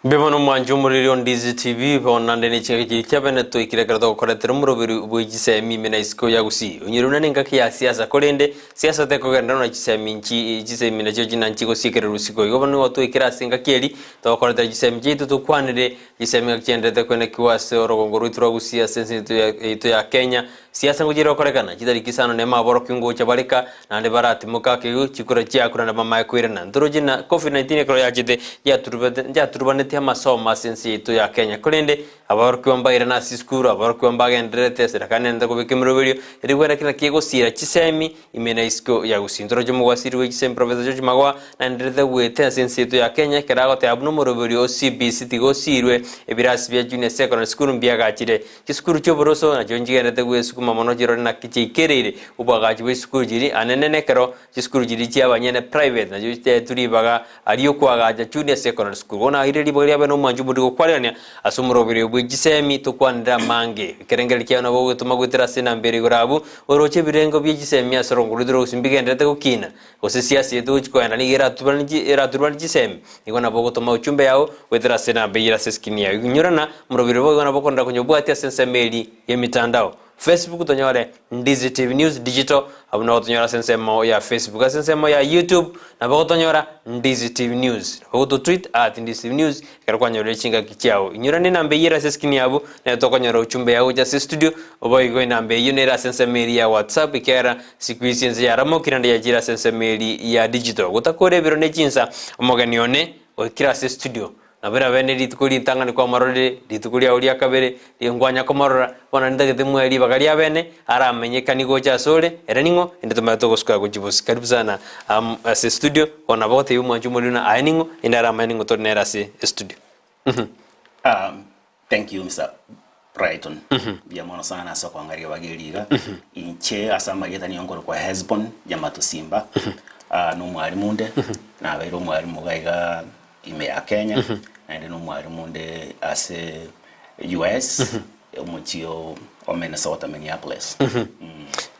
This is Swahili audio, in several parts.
Bemono mwanjumuriri on Dizi TV bonande ni cheki cyabene to ikirekera to koretera umurobiri ubujisemi mina isiko yagusi unyiruna ninga kya siasa kolende siasa te kogenda na gisemi nchi gisemi na cyo jinanchi go sikere rusiko yo bano to ikira singa keri to koretera gisemi jitu to kwanire gisemi cyendete kwene kiwase orogongoro itwa gusia sensi to ya Kenya siasa ngujira korekana kidari kisano ne maboro kingo chabalika nande barati mukake chikura cyakura na mama yakwirana ndorojina COVID-19 kro yajide ya turubane masomo sensi yetu ya Kenya kolende abarukiomba irana siskuru abarukiomba genderete serakane nda kubikimiro video irigwera kila kiego sira chisemi imena isko ya gusindoro jo mugwasiri we chisemi professor George Magwa na nderete wete sensi yetu ya Kenya kerago te abno murobero CBC tigo sirwe ebirasi bya junior secondary school mbiagachire kiskuru cyo boroso na jonji genderete we sukuma mono jiro na kichikerere ubagachi we skuru jiri anenene kero kiskuru jiri cyabanyene private na jo turi baga ariyo kwagaja junior secondary school ona ireri bano manju mudigo kwalania asumurobere bujisemi to kwandira mange kerengeli cyana bo gutuma gutira sina mbere gurabu oroche birengo by'ijisemi asorongurudiro simbigendete gukina ose siasa yetu kwenda ni era turbanji jisemi igona bo gutuma uchumbe yao wetira sina mbere seskini ya nyurana murobere bo gona bokonda kunyobwati sense meli ya mitandao Facebook tonyore Dizi TV News Digital abuna tonyora sensemo ya Facebook sensemo ya YouTube na bako tonyora Dizi TV News bako tweet @Dizi TV News karwa nyore chinga kichao inyura ni nambe yira seskini yabo na tokonyora uchumbe yao ja studio oboy go nambe yunera sensemeli ya WhatsApp ikera sequence ya ramo kirande ya jira sensemeli ya digital gutakore biro ne chinsa omoganione okira studio nabera bene ritukuri tangani kwa marode ritukuri aulia kabere ngwanya komarora bona ndagete mweli bagalia bene aramenyeka nigo cha sole ereningo ndetuma to goska kujibusi karibu sana as studio ona bote yu mwanju mulina ainingo indara mainingo to nera se studio Thank you Mr. Brighton bia mono sana so kwangaria bageliga inche asama yeta ni ngoro kwa Hezbon Yamato Simba no mwalimu nde na bairo mwalimu gaiga ime ya Kenya and no mwalimu nde ase US umutio o Minnesota Minneapolis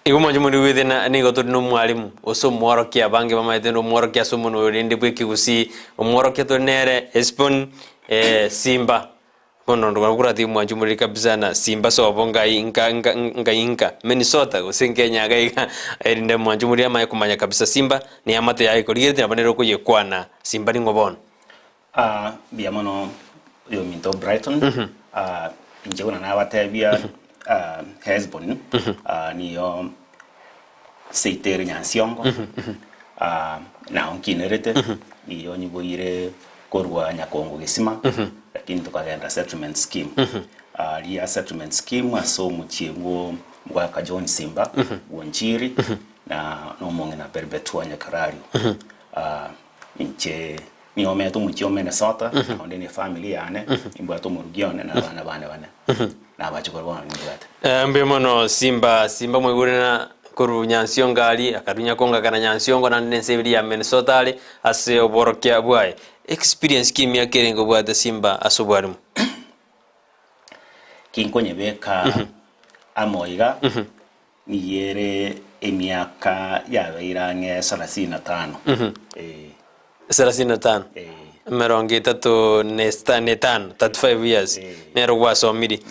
Igo manjumuri withe na nigo to no mwalimu oso mworokia bange bamaite no mworokia so muno rinde bwiki gusi omworokia to nere Hezbon Simba kono ndo kurati mwanjumuri kabisa na Simba so bonga inka Minnesota Kenya gaiga erinde mwanjumuri ama kumanya kabisa Simba ni amate yaiko rigete na banero ko yekwana Simba ngobon biamono yo minto Brighton inje kuna na watebia Hezbon ni yo seiteri nyansiongo na onkinerete ni yo nyiboire korwa nyakongo gesima lakini tukagenda settlement scheme ria settlement scheme aso muchiengo mwaka John Simba wonchiri na no monge na perpetua nyakarario inche ni ometo muchio Minnesota onde ni family ane imbato murugione na bana na bachukora bana ngibata mbe mono Simba mwigure na koru nyansio ngali akadunya konga kana nyansio ngona nensebili ya Minnesota ali ase oborokia bwae experience kimya kerengo bwa Simba asobwarimu kinkonye beka amoiga ni yere emiaka ya irange 35 35 merongi tatu netano 35 years nero wasomiri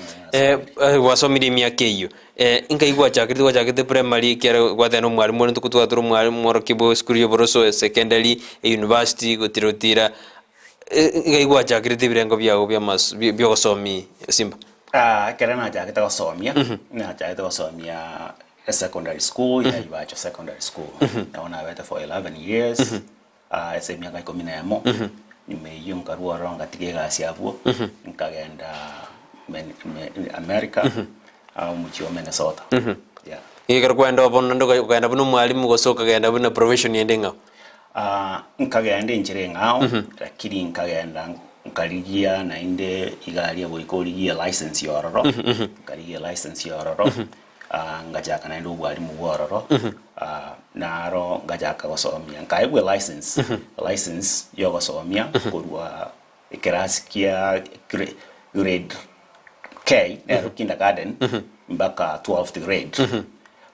wasomiri miaka iyo inga igwa chakirite primary kera gwatano mwalimu ntu kutwaturu mwalimu morokibo school yo boroso secondary university gotirotira inga igwa chakirite birengo byago byo gosomi Simba kera na chakita gosomia na chakita gosomia secondary school ya Ibacho secondary school naona wete for 11 years ese miaka 11 nimeyunga ruoronga tigega siabuo nikagenda America au mchio Minnesota yeah ikar kwenda bono ndo kwenda buno mwalimu gosoka genda buno profession yendenga nkagenda njire ngao lakini nkagenda nkaligia na inde igalia boikoligia license yororo nkaligia license yororo ngajaka na ndo bwalimu bwororo naro ngajaka gosomia nkaigwe license yo gosomia kurwa ikerasikia grade K na kindergarten mpaka 12th grade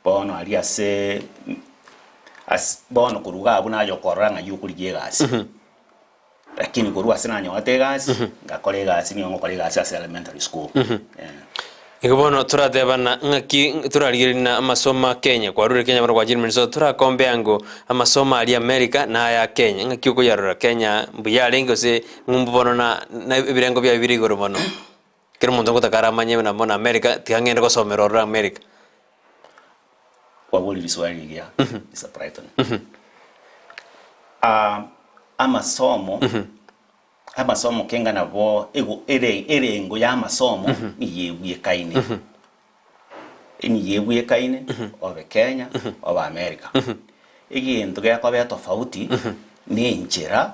bono alia se as bono kuruga abuna yo koranga yukuligie gasi lakini kurwa sina nyote gasi ngakore gasi ni ngokore gasi as elementary school. Ikobono turatebana ngaki turarigirina amasoma Kenya kwa rure Kenya kwa jini so turakombe ango amasoma ali America na ya Kenya ngaki uko yarora Kenya mbuya lengo se ngumbono na birengo bya birigoro bono kero muntu ngutakara manye na mona America tiangende ko somero ra America kwa boli liswali ya isa Brighton. Amasomo kenga nabo ere ngo ya masomo ni yebuye kaine obe Kenya oba America igintu gako bya tofauti ni njira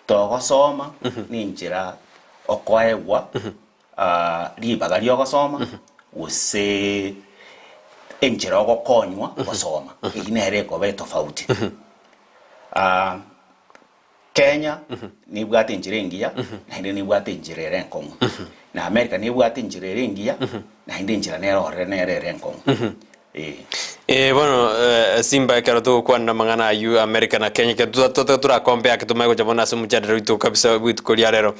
togosoma ni njira okwaegwa libaga lyo gosoma use enjira ogokonywa gosoma iginere ko bya tofauti. Kenya ni bwate njire ngiya na hindi ni bwate njire renkongo na America ni bwate njire ngiya na hindi njira nere renkongo. Bueno, Simba kero tu kwa na mangana yu America na Kenya ke tura compare ke tumego jabona se mucha rito kabisa bit koliarero.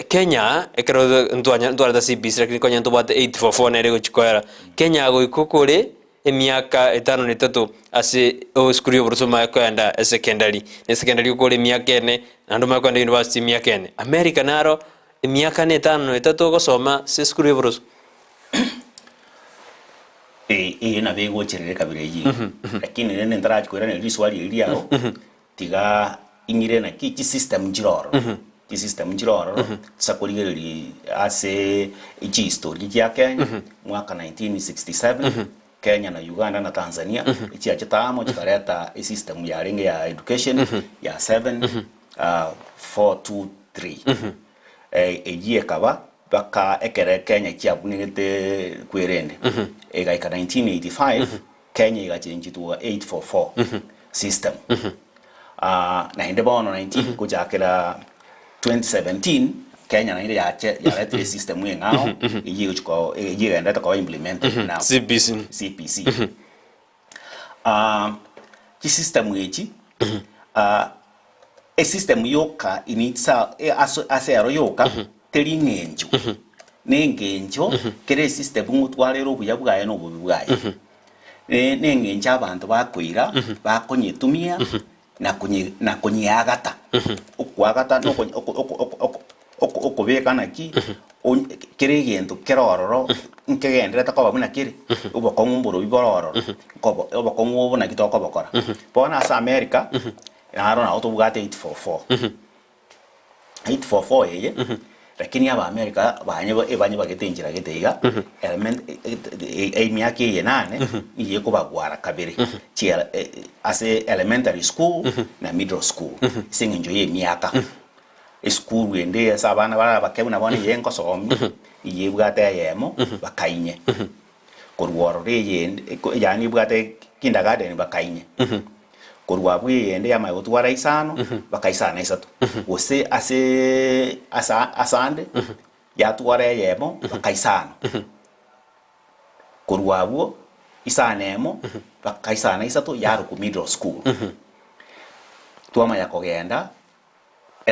Kenya kero ntuanya da CBC lakini konya ntubate 844 nere go chikoera. Kenya go ikokore miaka 5 ase skuli yoburusoma kwenda secondary ukole miaka ene nando kwenda university miaka ene. America naro miaka 5 gosoma se skuli yoburusoma na bego cherere kabire yi lakini nene ndaraji kwera ne riswali iliao tiga ingire na ki system njiroro sakoligeri ase history ya Kenya mwaka 1967 Kenya na Uganda na Tanzania ichi achitamo chikareta system ya ringe ya education ya 7-4-2-3 egie kaba baka ekere Kenya chiabunigete kwerende egaika 1985 Kenya igachange to 8-4-4 system na hinde bono 19 kujakira 2017 Kenya na ile ya lete system ngao igiye chiko igiye ndata kwa implement now CPC ki system yechi system yoka initsa asero yoka teri ngenjo nengenjo kere system ngutwarero buya bwaye no bubi bwaye nengenja abantu bakwira bakonyetumia na kunyagata ukwagata no okubeka naki kere gento kerororo nkegendera takoba buna kire uboko ngumburo bibororo kobo uboko ngubo na kitoko bokora bona sa America naro na autobugate 844 yeye lakini aba America banye bagetenjira geteiga element miaka ye 8 iye ko bagwara kabiri chia ase elementary school na middle school singenjo ye miaka school wende sabana bara bakebuna bone yenko somi iye bwate yemo bakainye korworo re yani bwate kindergarten bakainye korwa bwe yende ya mayotu wara isano bakaisana isatu ose asande ya tuware yemo bakaisana korwa bwo isanemo bakaisana isatu yaro ku middle school tuama ya kogenda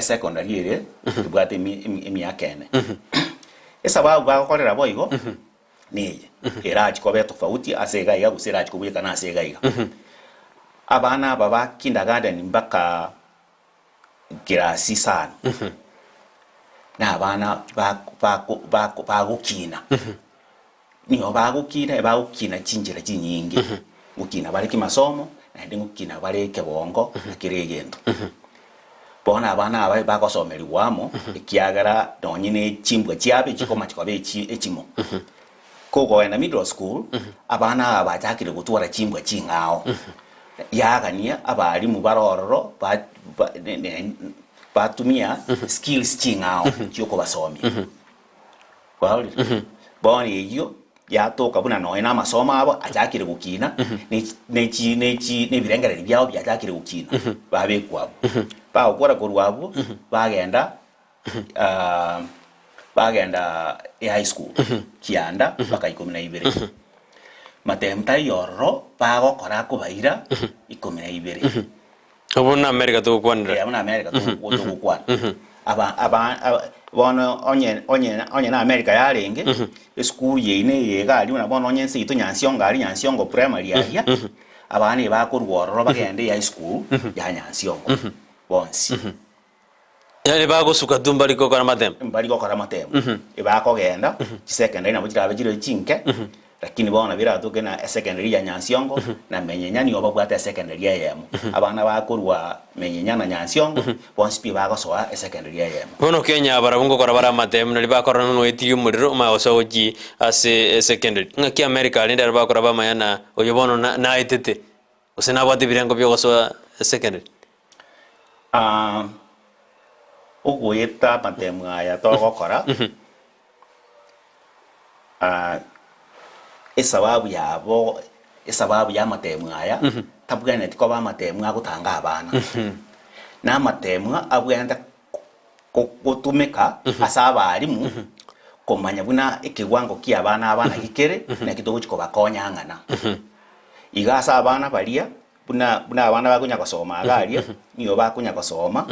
secondary ere bwate emyaka ene esaba bakorera boigo niye eraji ko beto tofauti asega iga guseraji ko bweka na asega iga abana baba kindergarten mpaka kirasi 5 na abana bagukina niyo bagukina chinjira chinyingi gukina bari kimasomo na ndi gukina bari kebongo na kiregendo bona abana abai bagosomeri wamo ikiagara donyine chimbwa chiabe chikoma chikobe echimo kogo na middle school abana abajakire gutwara chimbwa chingao yagania abali mu barororo batumia skills chingao cyoko basomi bali boni iyo yatoka buna no ina masoma abo ajakire gukina ne birengere byao byajakire gukina babe kwabo ba ukora kurwabo bagenda high school kianda bakayikomina ibere matemta yoro bago kora kubaira ikomina ibere Obona America to kwandra. Abona America to kwana aba bono onye na America yarenge school ye ine ye gali una bono onye nsi to nyansiongo primary ya abana bakurworo bagende ya school ya nyansiongo bonsi Yani bago suka dumba liko kora matem. Mbali ko kora matem. Ibako genda secondary na bujira bajiro chinke. Lakini bona bira tuke na secondary ya nyansiongo na menyenya ni oba bwata secondary ya yemu. Abana bakurwa menyenya na nyansiongo bonsi pi bago so secondary ya yemu. Bono Kenya barabungo kora bara matem na libakora no eti umuriro ma osoji ase secondary. Ngaki America linda bakora ba mayana oyobono na etete. Usena bwati birango byo so secondary. Uguita matemu aya togokora esababu ya matemu aya tabugane tiko ba matemu agutanga abana na matemu abugenda gutumika asaba alimu komanya buna ikiwango kia abana gikere na kitogo chiko bakonya ngana iga asaba abana balia buna abana bakunya gusoma agalia niyo bakunya gusoma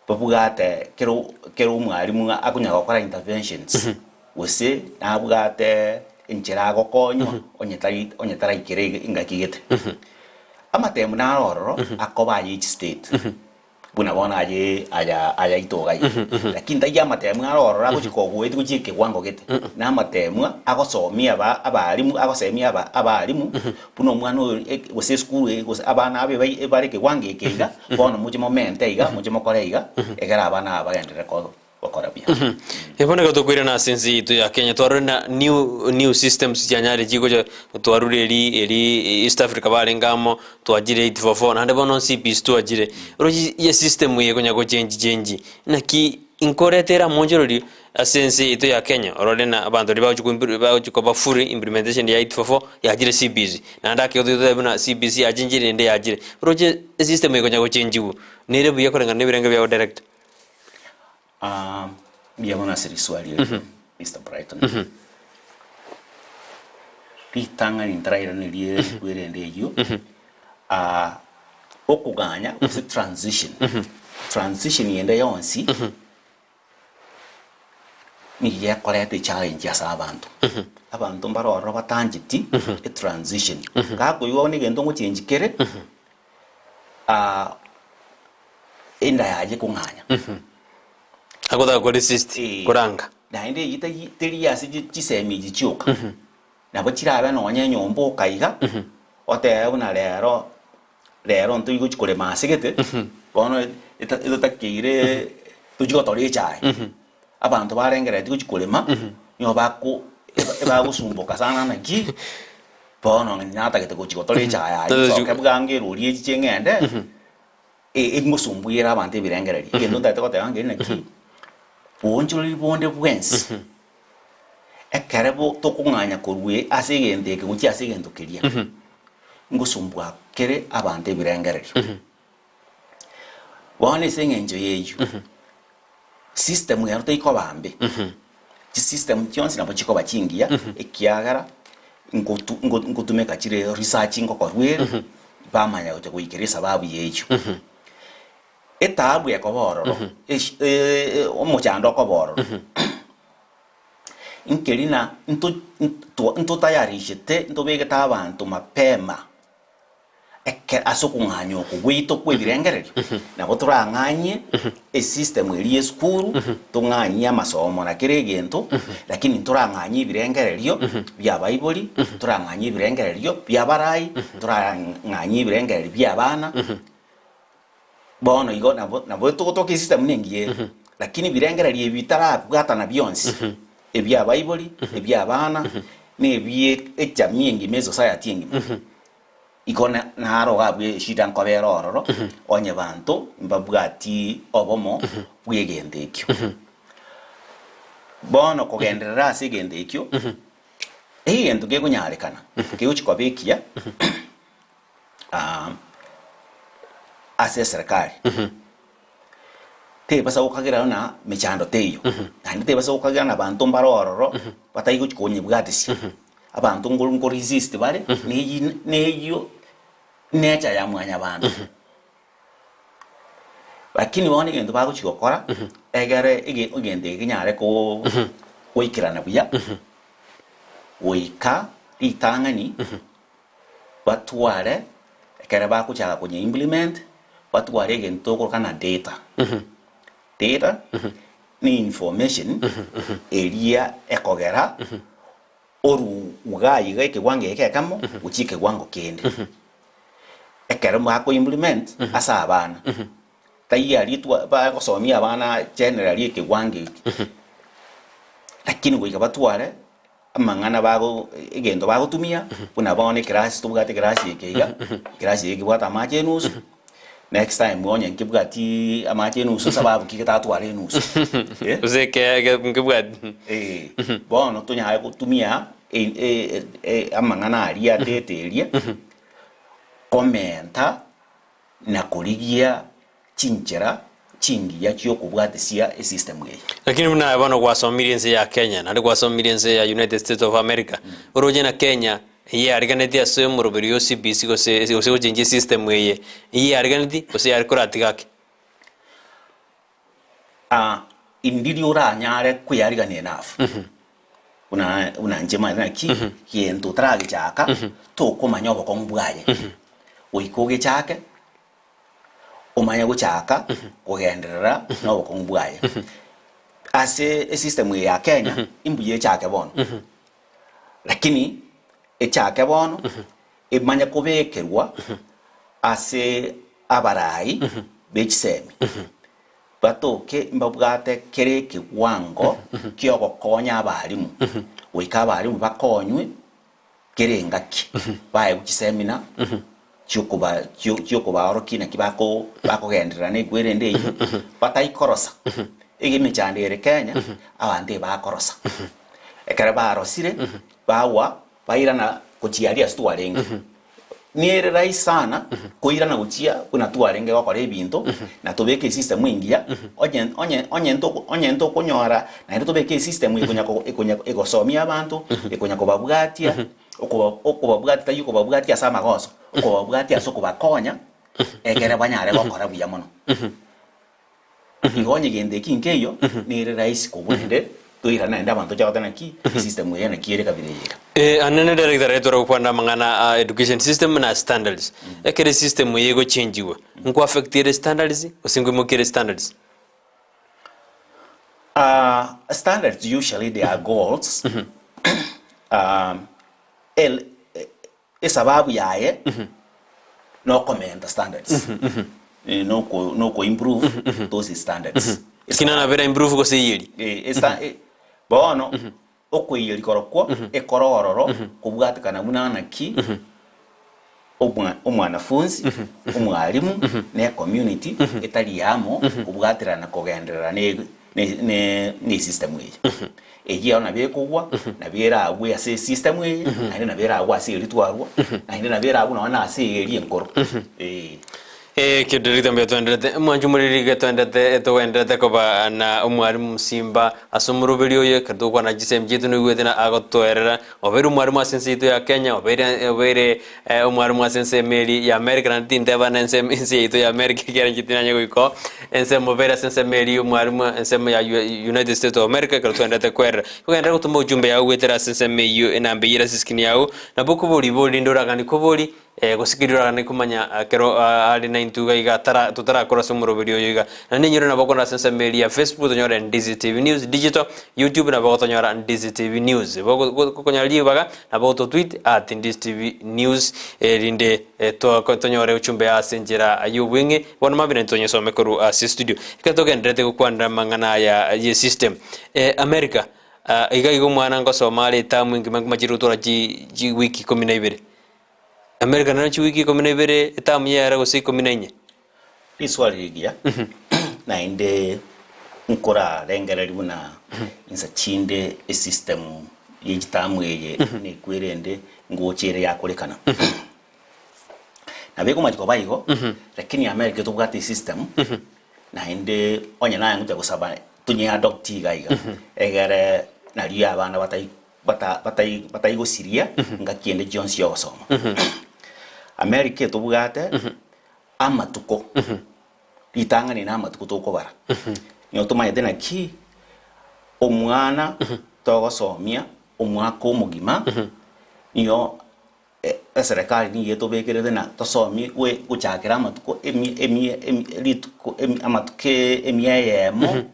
babugate kero mwalimu akunya gukora interventions wese nabugate injira gokonyo onyetara ikire ingakigete amatemu na rororo akoba each state buna bona aya itoga lakini tayya matemu na rororo aguchiko gwete guchike gwango gete na amatemu agosomia abalimu agosemia abalimu buno mwana wese school abana abe bareke gwange keiga bona muje moment iga muje mokoreiga egera abana abagendere ko bakora bia ebona ko tukwira na sensi tu ya Kenya twarona new systems yanyari jigo twarure eri East Africa balengamo twajire 844 na ndebono CPs twajire roji ye system ye konya ko change naki inkoretera monjorori asensi itu ya Kenya orolena abantu ribajuko bafuri implementation ya 844 yajire CPs na ndake odebona CPs yajinjire nde yajire roje system ye konya ko change nere buye korenga nebirenge bya direct. Biamona siri swali Mr. Brighton. Pitanga intraira nilie kwirende yo. Okuganya is transition. Transition yenda yonsi. Ni ya kolete challenge ya abantu. Abantu mbaro batangiti transition. Kako yone gendo ngo change kere. Enda yaje kunganya. Agoda ko resist kuranga na inde yita teri yasi gisemi gicyuka nabo kiraba nonye nyombo kaiga ote buna rero ntu yuko chikore masigete bono ito takire tujigo tori chai abantu barengera tuko chikolema nyo bako gusumbuka sana na ki bono nyata kete ko chigo tori chai ayo kabwange ruri chengende ngusumbuira abantu birengera ngendo ndate ko tange na ki bonjoli bonde bwensi ekerebo tokunganya korwe asegende ke guki asegendo keria ngusumbwa kere abante birengerero wane sengenjo yeyu system ya ruto iko bambe ti system kyonsi nabo chiko bakingia ekiagara ngutumeka kire research ngokorwe bamanya gote kuikere sababu yeyu etabu yakobororo omuchando kobororo inkelina nto tayarishete nto begeta abantu mapema asokunganyo kugwito kwebirengerero nabo turanganye system eri school tunganye amasomo na kiregento lakini turanganye ibirengerero bya bible turanganye ibirengerero bya barayi turanganye ibirengerero bya bana bono igo nabo tukotoka system nengiye lakini birengerero bitara bwatana byonsi ebya bible ebya bana nebye ejamii ngime society ngime ikona naro gabwe shida nkoberororo onye bantu mbabwati obomo bwegendekyo bono kogenderera asigendekyo egento gekunyarekana keuchikobekia ase serikali te basa ukagira na mechando teyo kandi te basa ukagira na bantu mbarororo batayigo chikonye bwatisi abantu ngo resist bale neyo necha ya mwanya bantu lakini woni gento baguchigokora egere igende ginyare ko goikirana buya goika itang'ani batware ekere bakuchaga kunye implement batware egento korokana data data ni information eria ekogera oru ugai ga kiwango ekekamo uchi kiwango kende ekere mwako implement asa abana tayari tu ba kusomia abana generally kiwango lakini goika batware amang'ana bago egento bagotumia buna bone class tubugate class ekeiga class ekibwata amache nusu next time mwonye nkibwati amache nusu sababu kigetatware nusu uzeke ngibwati bono tunyaye kutumia amang'ana aria deteria komenta na kurigia chinchera chingia chio kubwatisia system ye lakini mna bano kwa somirense ya Kenya na kwa somirense ya United States of America uroje na Kenya ye ariganeti aso murubiri yo CBC go chinji system ye ariganeti go se arikoratiga indiri ura nyare kuyarigane enough una njema na kiento trage chaka to komanya obokongubwaye oikoge chake umanya guchaka kugenderera no bokongubwaye ase system ya Kenya imbuye chake bono lakini echake bono imanya kubekerwa ase abarai bechisemi batoke mbabwate kere kiwango kyo gokonya abarimu wika abarimu bakonywe kere ngaki baye guchisemina cyuko barokina kibako bakogenderera ne gwerende iyo batayikorosa igime cyandere Kenya abande bakorosa ekare barosire bawa bairana kuchiaria stwarenge niere rai sana kuirana guchia kuna twarenge bakore ebinto na tobeke system ingia onye ndo kunyora na ndo tobeke system ikonya egosomia abantu ikonya kobabwatia okobabwatia yuko babwatia sama goso okobabwatia soko bakonya egere banyare gokora buya mono igonye gende kinkeyo niere rai kubunde tuirana enda abantu chagotana ki system yana kiere kabirega anene director eto kwanda mangana education system na standards ekere system yego changewa nko affected standards usingo mokere standards standards usually they are goals sababu yaye no comment standards no ko improve those standards kina na vera improve ko seyiri bono okwiyeri korokwo ekorororo kubwatikana munana ki omwanafunzi omwalimu ne community etali yamo kubwatirana kugenderera ne system ye eji ona bekugwa na bera agwe ase system ye na bera agwa ase litwarwa na bera agwa na ase eri enkoro kidirita mbya tuendete mwanjumuririga tuendete koba na umwarimu Simba asumurubirio ye kado kwa na jisem jitu no gwete na agotwerera obere umwarimu asense itu ya Kenya obere umwarimu asense meri ya America na tindeba na ense itu ya America kera jitina nyago iko ense mobere asense meri umwarimu ense ya United States of America kado tuendete kwera kwenda kutumba ujumbe ya gwetera asense meyo enambira siskini yao na boko boli ndora gani koboli gusikirira ni kumanya kero ali na intuga iga tutara kora sumuro video iga na ninyoro na bako na sensa media Facebook tonyora Ndizi TV News digital YouTube na bako tonyora Ndizi TV News bako konyali baga na bako tweet @Ndizi TV News rinde to tonyora uchumbe asenjera ayubwenge wana mabina tonye some koru studio ikatoka ndrete kukwanda mangana ya system America iga mwana ngo Somalia tamu ngima majirutora ji wiki 12 America na wiki 12 etamu yara go 14 iswaligia na inde nkora rengereri buna insa chinde system yitamu yeye ni kwerende ngochere yakorekana na beko majiko bayigo lakini America tubwate system na inde onye na yangu kusaba tunye adopt gaiga egere na ria abana batai go Syria ngakiende Jones yosoma America tubwate amatuko ritang'ani na amatuko tokobara nyo tumanyete naki omwana togosomia omwaka omogima niyo serikali niyo tobekerete na tosomi gochakera amatuko amatuko emiayemo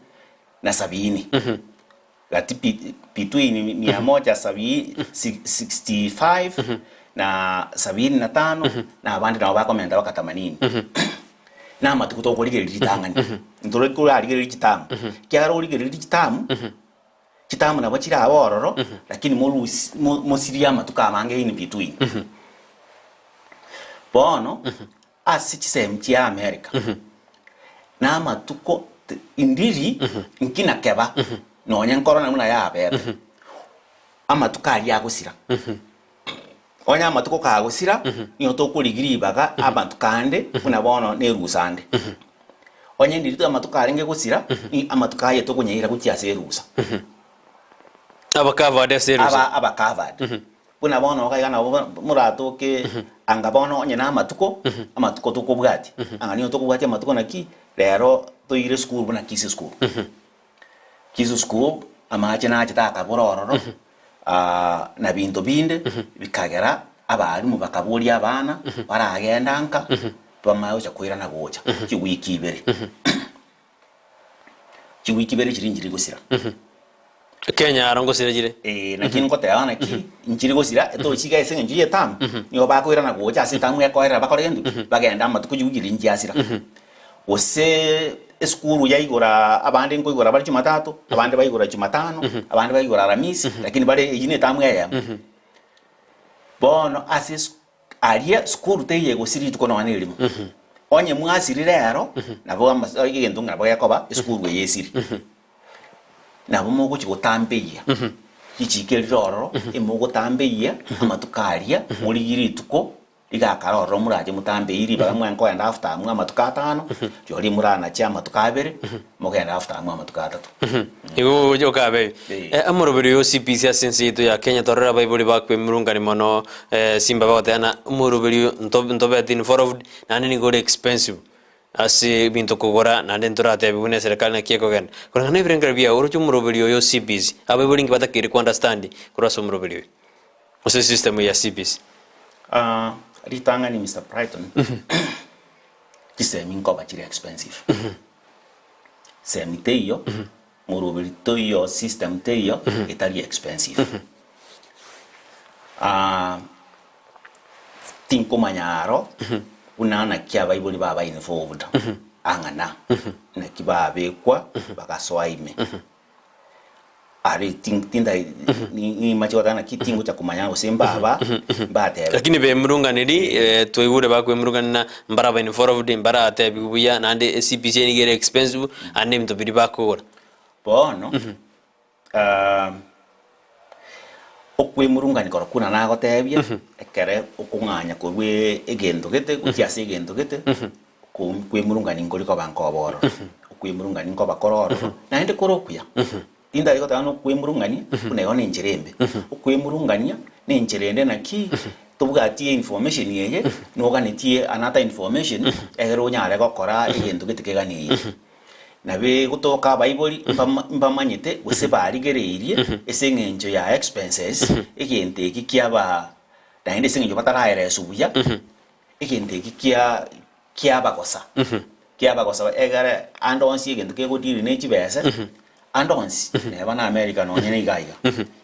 na 70 gati between 165 na 75 na abandi nabo bakomenda baka 80 na amatuko tokorigereri ritang'ani ntore kurarigereri kitamu kyaro origereri kitamu nabo kiri abororo lakini mosiria amatuko amange in between bono asichisem chia America na amatuko indiri nkina keba nonya nkorona muna ya bebe amatuko ari agusira onya amatuko kagusira niyo tokurigiri baga amatukande kuna bono ne rusande onye ndiri amatuko arenge gusira ni amatuko aye tokunyira gutia serusa abakavade serusa abakavade kuna bono kayana murato ke anga bono onye na amatuko tokobwati anga niyo tokobwati amatuko naki lerotoire school buna kisi school kisu school amache na chita kabororo na bintu binde bikagera abarimu bakaburia abana baragenda nka twamayo chakwira na gocha kiwiki ibere chiringiri gusira Kenya arongo siragire nakini kote yana ki nchiri gusira eto chiga esenga njiye tam niyo bakwira na gocha asitamu yakwira bakorendu bagenda amatuko jugiri njiasira ose eskuru yaigora abandi ngo igora bari Jumatatu abandi bayigora Jumatano abandi bayigora Aramisi lakini bale yine tamu ya bono asis aria skuru te yego siri tuko no anelimu onye mwasiri rero nabo igendo ngabo yakoba eskuru yesiri nabo mugo chigotambeya kichikeri roro imugo tambeya amatukaria muri yiri tuko igakara oro muraje mutambe iri bagamwe nko yanda after amwe amatuka 5 yori murana cha amatuka 2 mugenda after amwe amatuka 3 igo jo kabe amurubiri yo CPC asensitu ya Kenya torera baibuli bakwe murungani mono simba batana umurubiri ntobe tin forward nani ni gore expensive asi bintu kugora nande nturate bibune serikali na kieko gen kuna ne brenga bia uruchu murubiri yo CPC abaibuli ngibata kiri ku understand kuraso murubiri o system ya CPC ritang'ani Mr. Brighton kisemi nkoba chiri expensive semi teyo murubiri toyo system teyo itali expensive tinko manyaro unana kya baibuli baba involved angana na kibabe kwa bakasoaime ari tinda ni macho dana kitingo cha kumanya usemba bate lakini be murunganiri toigure bakwe murunganina mbaraba in forward mbarate bibuya nande CPC ni gere expensive ane mto biri bakora bono okwe murungani kora kuna nago tebye ekere okunganya kwe egendo gete utiase egendo gete kwe murungani ngoli ko bankoboro okwe murungani ngo bakororo naende korokuya tinda iko tano kwemurungania unayona injerembe kwemurungania ne injerende naki tubwatie information yeye noganitie another information ero nyale gokora egento gitikegani nabe gutoka baibuli mbamanyite gusebarigereirie esengenjo ya expenses egente kikiaba naende sengenjo bataraire subuya egente kiaba kosa egare andonsi egento kegodiri ne chibese andonsi ne bana America no nyene igaiga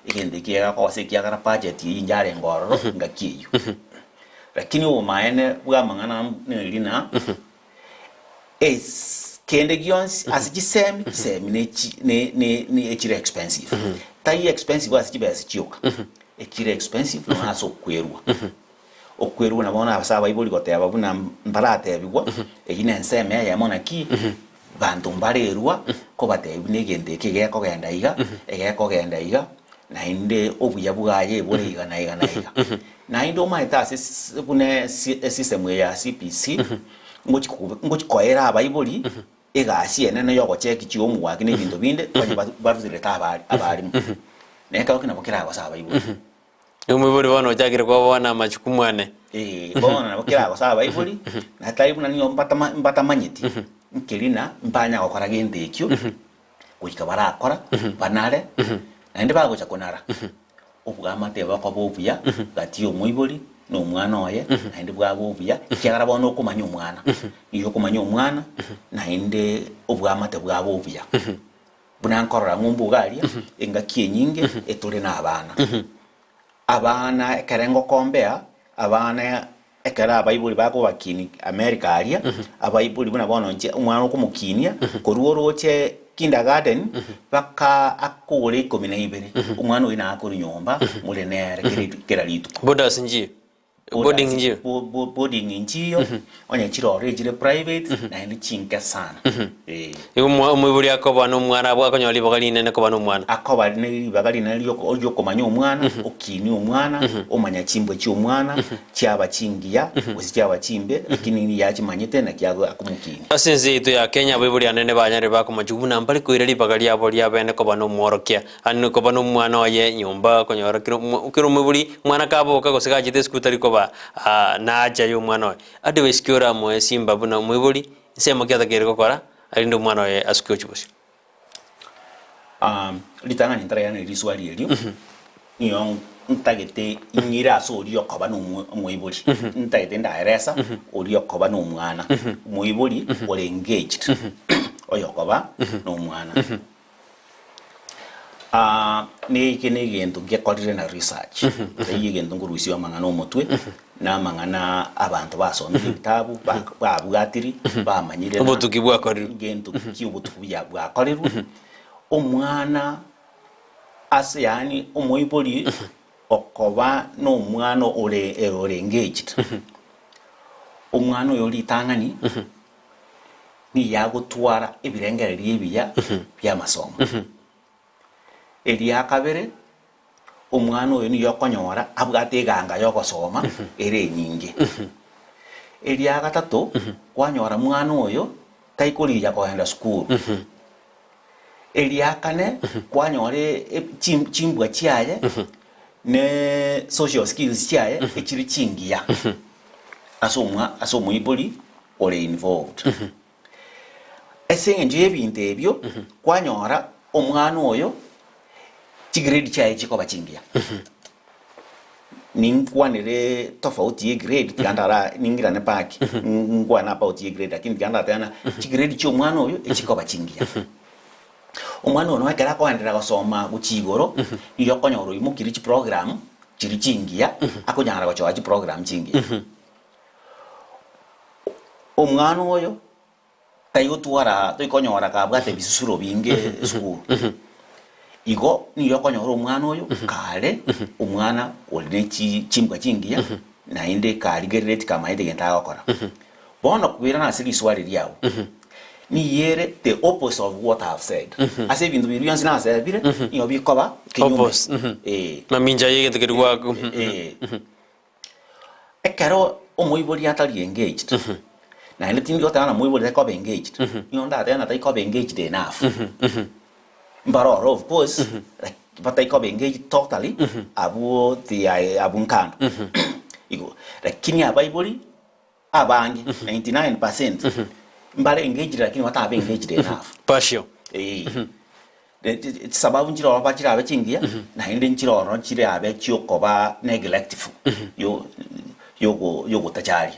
igende kiera ko se kiagara budget yinjare ngororo ngakiyo lakini o maene bwa mangana ne lina es kende gions asijisemi ne echire expensive tai expensive asijibese chioka echire expensive no aso kwerwa okwerwa na bona abasaba ibuli goteba buna mbarate bigwa egine nseme ya mona ki bantu mbarerwa ko batebi negende kigeko genda iga na inde obuya bwaye bure iga na inde omaita bune system ya CPC ngochi koera abayibuli egasi enene yo gocheki chi omu wake ne bintu binde kwanye baruzire abari neka okina bokira abasa abayibuli umuburi bano chakire kwa bana machukumwane bona bokira abasa abayibuli na taibu na niyo mbata manyiti nkirina mpanya gukora gintu ikyo guika barakora banare naende bagocha kunara obwamate bakoba obuya gati omoibori n'omwana oye naende bwabo obuya kiagara bono okumanya omwana iyo okumanya omwana naende obwamate bwabo obuya buna nkorora ng'umbu garia engaki enyinge etore n'abana abana ekerengo kombea abana ekera abaibuli bako bakini America aria abaibuli buna bono nje umwana okumukinia koruoroche kindergarten baka akore 12 umwana we na akori nyomba mule nere kera litu bodas nji boarding nji boarding njiyo onye chiro regire private na ndi chinka sana umwibuli akoba no mwana bwa konyoli bagali nene koba no mwana akoba ne bagali na liyo komanya omwana okini omwana omanya chimbwe chi omwana cyaba chingia usicyaba chimbe lakini yakimanyite na kyago akumukini asenze ito ya Kenya bibuli anene banyare bakomajubu na mbali koireli bagali abo lya bene koba no mworokia anu koba no mwana oye nyomba konyora kiro mwibuli mwana kabo kagosega jite skutari koba na aja yo mwana oye ade weskiora mo simba buna mwibuli sema kyata kere kokora alindo mwana oye askyo chibusi litanga ni ntara ni riswali elio niyo ntagete inyira so uri okoba no mwibuli ntagete ndairesa uri okoba no mwana mwibuli ore engaged oyo okoba no mwana ni gento gekorire na research iyi gento nguruisi wa mangana omutwe na mangana abantu basomye ibitabu babwatiri bamanyire obutuki bwakorire gento kiubutuku bwakorire omwana ase yani omoiboli okoba no mwana ore engaged omwana oyo litangani ni yagutwara ebirengere ebiya bya masomo elia kabere omwana oyo niyo konyora abwateganga yo gosoma ere nyinge elia gatatu kwanyora mwana oyo taikuri ya koenda school elia kane kwanyore chimbwa chiaye ne social skills chiaye ekiri chingia asomwa iboli ole involved esenge nje ebintu ebyo kwanyora omwana oyo grade chae chikoba chingia ninkwanire tofauti ye grade tiandara ningira ne paki ngwana pa uti grade lakini tiandara tena grade cho mwana oyo echikoba chingia omwana ono akera kwandira gusoma guchigoro iyo konyoro imukiri chi program chiri chingia akonyara gocho chi program chingia omwana oyo tayotwara toikonyora kabwate bisusuro binge school igo niyo konyora omwana oyo kale omwana oline chimbwa chingia nainde kali gereti kama ide genta gukora bono kwira na siri swali lyawo ni yere the opposite of what I have said ase bintu biriyansi na sabire niyo bikoba kinyume maminja yege tekirwa ekero omoibori atali engaged na ile tingi otana moibori ko engaged niyo ndata na tai ko engaged enough but of course but they come engaged totally abu the abunkando igo lakini abaibuli abangi 99% mbale engaged lakini wata engaged enough partial sababu njiro abachira abachingia na inde njiro ro chire abachio koba neglectful yo gutachari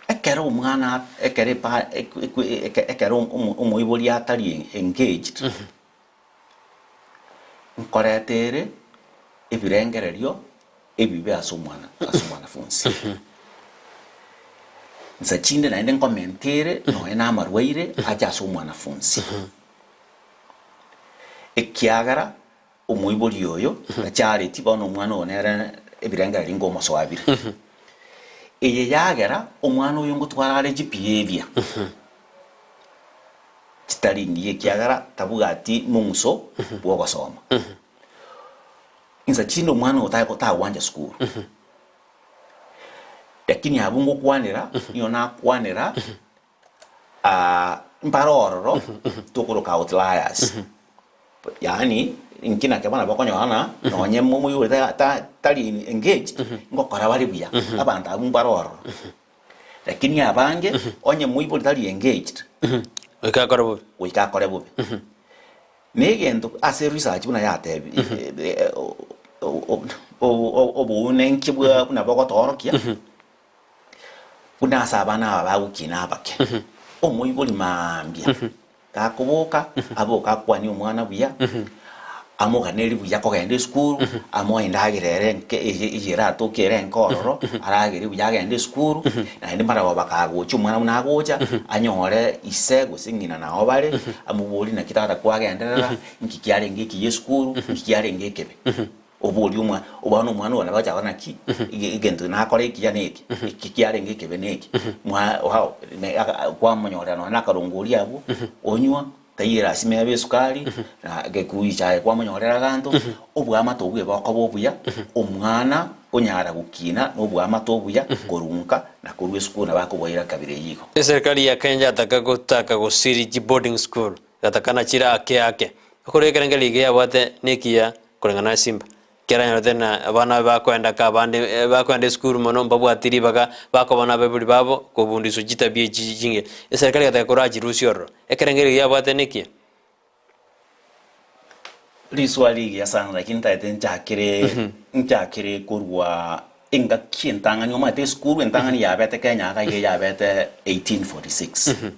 ekero umwana ekere pa ekero umuiboli atali engaged nkoretere ebirengererio ebibe asomwana funsi nsa chinde na ende komentere no ena marwaire aja asomwana funsi ekiagara umuiboli yoyo achari tibono umwana onera ebirengererio ngomo swabire eye yagera omwana oyo ngutwarare behavior kitari ngiye kiagara tabugati mungso bwo gosoma inza chindo mwana otako ta wanja school lakini abungu kwanira yona kwanira mparoro tokoroka outliers yani inkina kebana bakonyana nonye mumu yure tali engaged ngokora bali buya abantu abumbaroro lakini abange onye muibuli tali engaged Ikakora bubi negento ase research buna yatebi obune buna bogotorokia buna sabana abagukina abake omuibuli mambia kakubuka aboka kwani omwana buya amuganeri buya kogende school amoenda agirere nke ijira tokere nkororo aragiri buya agende school na ndi mara bakagocha omwana munagocha anyore ise gusingina na obare amubuli na kitara kwagenderera nkikyare ngiki ye school nkikyare ngekebe obuli umwa obana omwana ona bacha bana ki igento na akore ikiyaneki ikikyare ngekebe neki mwa hao kwa monyora no nakarunguri abo onywa tayira simya besukali na gekuicha kwa monyora ganto obwama tobwe bakobo buya omwana onyara gukina n'obwama tobuya korunka na kurwe school na bakoboira kabire yiko serikali ya Kenya ataka gusiri boarding school atakana chira ake akorekera ngelige yabate nekia kurengana Simba kera yote na abana bakwenda ka bande bakwenda school mono babwatiri bakobona bebuli babo kobundiso jitabye jinge serikali atakora jirusioro ekerengere yabate nekia liswali ya sana lakini taite nchakire kurwa inga kientanga nyoma te school entanga ni yabete Kenya ka ye yabete 1846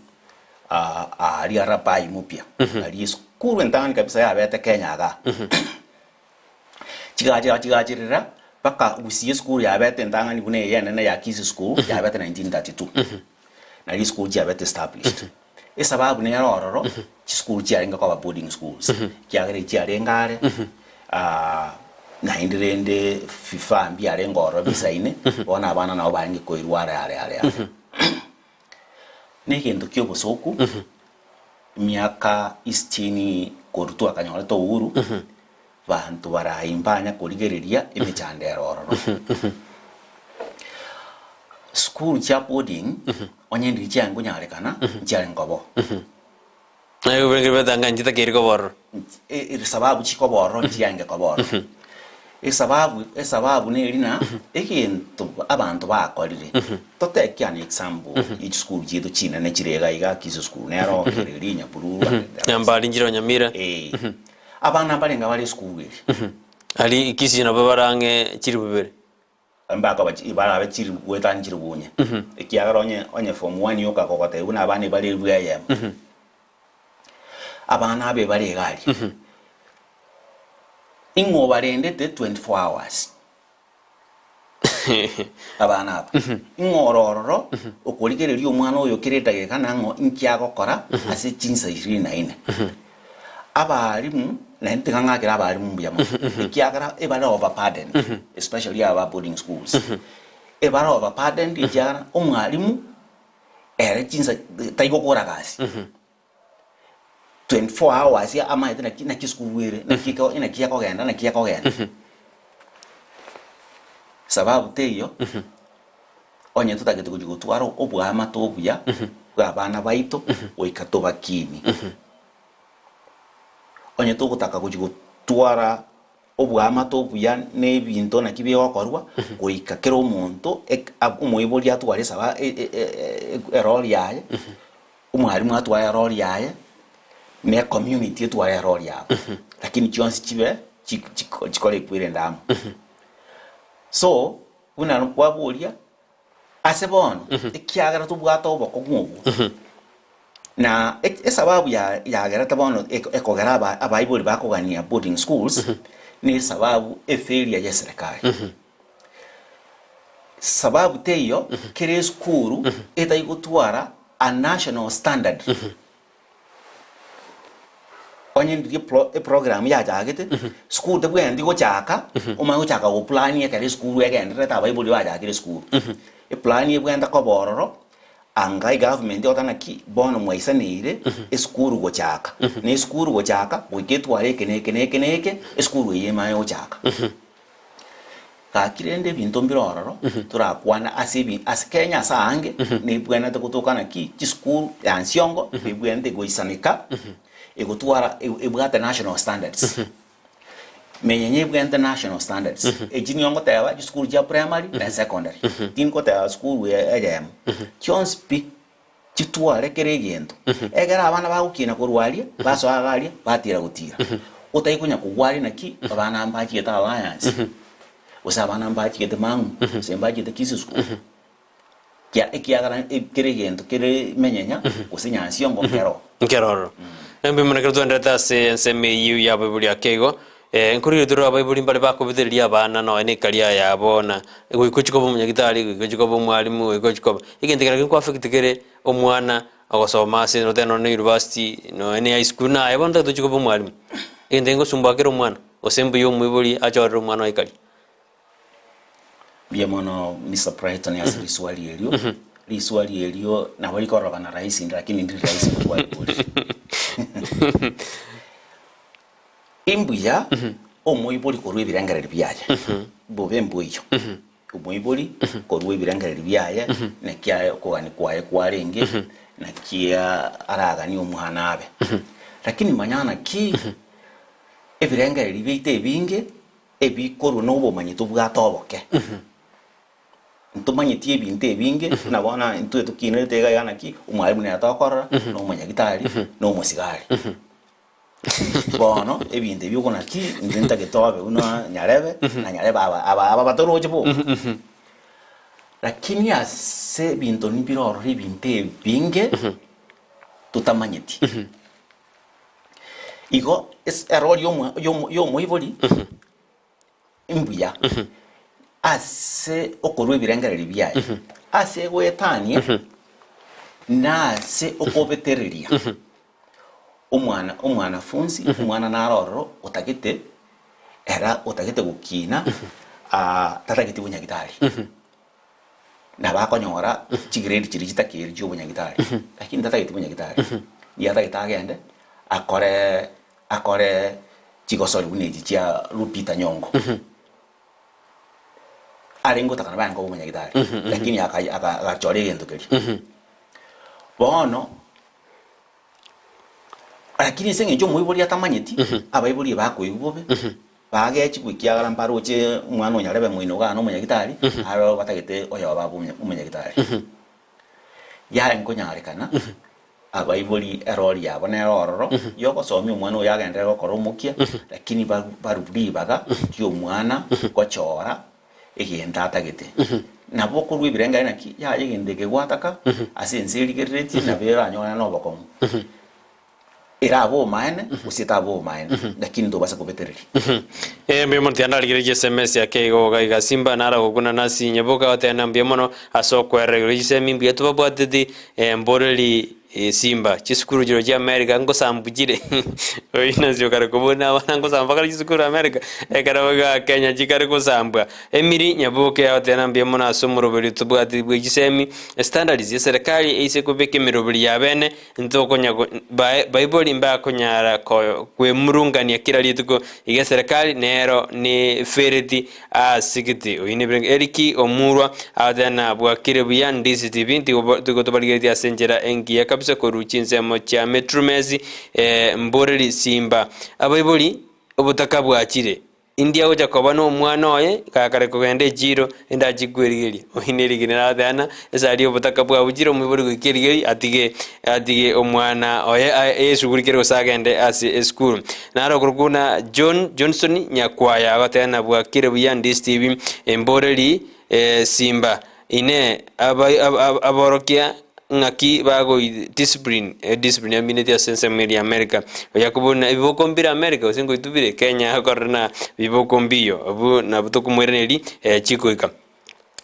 ari arapa imupia ari school entanga ni kabisa yabete Kenya ka chigajirira baka usiye school yabete entanga ni bune yene na yakisi school yabete 1932 na ri school yabete established sababu ne ororo school chiarenga kwa boarding schools kiagere chiarengare na indirende fifa mbia rengoro bisaine bona abana nabo bangi koirwara ale nekintu kyobosoku miaka 60 korutu akanyora to uhuru bantu barahimbanya kurigereria imichandero ororo school cha boarding onye ndi changu nyarekana ncharengobo ayo bengebe tanga njita kiriko boro sababu chiko boro nchiyange ko boro sababu ne rina ekintu abantu bakorire toteke an example each school jido china ne chirega iga kiso school ne ro kiririnya bururu nyambali njiro nyamira abana balenga bali school ali ikisi na babarange chiri bubere ambaka ibara abachiri wetanjiri bunye ekiagara onye form 1 yoka kokote una abane bali buyaya abana abe bali gali ingo barendete 24 hours abana aba ingorororo okoligereri omwana oyo kireta kana ngo inkiagokora ase chinsa 24 abalimu na ntinga kira abalimu byamo ikiagara ebara overburden especially aba boarding schools ebara overburden dijana omwalimu ere chinsa taigokora kasi 24 hours ya ama ita na kiskuwere na kiko ina kiako genda sababu teyo onye tutagete kujugutwaro obwama tobuya bwabana baito oikatoba kini onye tukutaka kujugutwara obwama tobuya nebinto na kibiyo korwa oikakero omuntu umuiboli atware saba error yaye umwalimu atware error yaye me community tu ya role ya lakini chionsi chibe chikole kwire ndamu so una kwabulia asebono ikiagara tu bwato boko ngubu na sababu ya gara tabono ekogara abaibuli bakogania boarding schools ni sababu failure ya serikali sababu teyo kire school itaigutwara a national standard onye ndi program ya jagete school de bwendi go chaka umango chaka go plan ye kare school egende ta baibuli wa jagete school plan ye bwenda ko bororo angai government otana ki bono mwisanire school go chaka ne school go chaka wiketware kene school ye mayo chaka ka kirende binto mbirororo turakwana as Kenya sange ne bwena te kutokana ki school ya nsiongo ne bwende go isanika egotwara ebwata national standards menyenye bwa international standards ejini ongo tawa school ja primary na secondary tin ko tawa school ya AM chonspi chitware kere gento egera abana bagukina kurwaria baso agaria batira gutira utaikunya kugwari naki abana ambaji eta alliance usabana ambaji eta mangu sembaji eta kisu school ya ekiagara kere gento kere menyenya usinyasi ongo keroro embe mwana kerto ndata se meyu ya babuli akego nkuri turu babuli mbale bakubithiriria abana no ene karia yabona gwikuchiko bomunyagitari gwikuchiko bomwalimu gwikuchiko igentekera ko affect kere omwana agosoma ase no teno ne university no ene high school na yabonda tuchiko bomwalimu igentengo sumbakira omwana osembu yo mwibuli achorera omwana aikari bia mono Mr. Brighton ya swali elio na walikora na rais lakini ndi rais kwa imbuya omuibuli korwe birangarira byaje bobe mbuyo omuibuli korwe birangarira byaje na kya kwani kwaye kwarenge na kya araga ni omuhana abe lakini manyana ki ebirangarira bite binge ebikorwa no bomanyito bwatoboke ntumanyitie binte binge nabona intu tukine tega yana ki umwalimu ne atakora no munyagitari no musigari bono ebinte byo kona ki ndenta getobe uno nyarebe na nyarebe aba batoroje bo lakini ase binto ni biro ribinte binge tutamanyiti igo es error yo muiboli imbuya ase okorwe birangarira byaye ase gwetanie na ase okobetereria omwana funsi omwana naroro utagite gukina tatagite bunyagitari na bakonyora chigrade chiri chitakiri cyo bunyagitari lakini tatagite bunyagitari yatagite agende akore chigosori buneji chia Lupita Nyong'o arengo takana bango bunyagitari lakini akachore gento keri bono lakini senge njo muibuli atamanyiti abaibuli bakoibobe bagechi kwikiagara mparoche mwana onyarebe mwino gano umunyagitari aro batagete oyo babu umunyagitari ya enkonyarekana abaibuli erori yabona erororo yoko somi umwana oyagendera gokora umukia lakini barubuli baga yo mwana gochora egenda atagete nabo kurwe birengana naki ya yegendege gwataka asenseri gereti na bera anyona no bokomu era abo maene usita abo maene lakini ndo basa kubetereri mbe monti andaligire SMS yake go ga Simba nara gukuna nasi nyaboka watena mbye mono asokwere gisemi mbye tubabwatedi mboreli Simba chiskuru jiro ja America ngo sambugire oyina zyo kare kubona abango samba kare chiskuru America ekarabaga Kenya chikare ko sambwa emiri nyaboke atena mbye mono asomuroberi tubwati bwisemi standards ya serikali ise kubeke miroberi yabene ntoko nyago Bible imba konyara kwe murungania kira lituko iga serikali nero ni fereti asigiti oyine bring eriki omurwa atena bwakire buyan DCTV tuko tobaligeti asenjera engi ya kabisa koruchinsemo cha Metromezi mboreri Simba abaiboli obutaka bwakire India oja kobano omwana oye kakare kugende jiro enda jigwerigeri ohinerigire nathana esali obutaka bwa bujiro mwibori gwikirigeri atige omwana oye esugurikire osagende as school naro kurukuna Johnson nyakwaya agatena bwa kire buyandi Steve mboreri Simba ine aborokia ngaki bago discipline aminity ya sense media America yakubona iboko mbira America usingo itubire Kenya hakorna iboko mbiyo abu na buto kumwereneri chikoika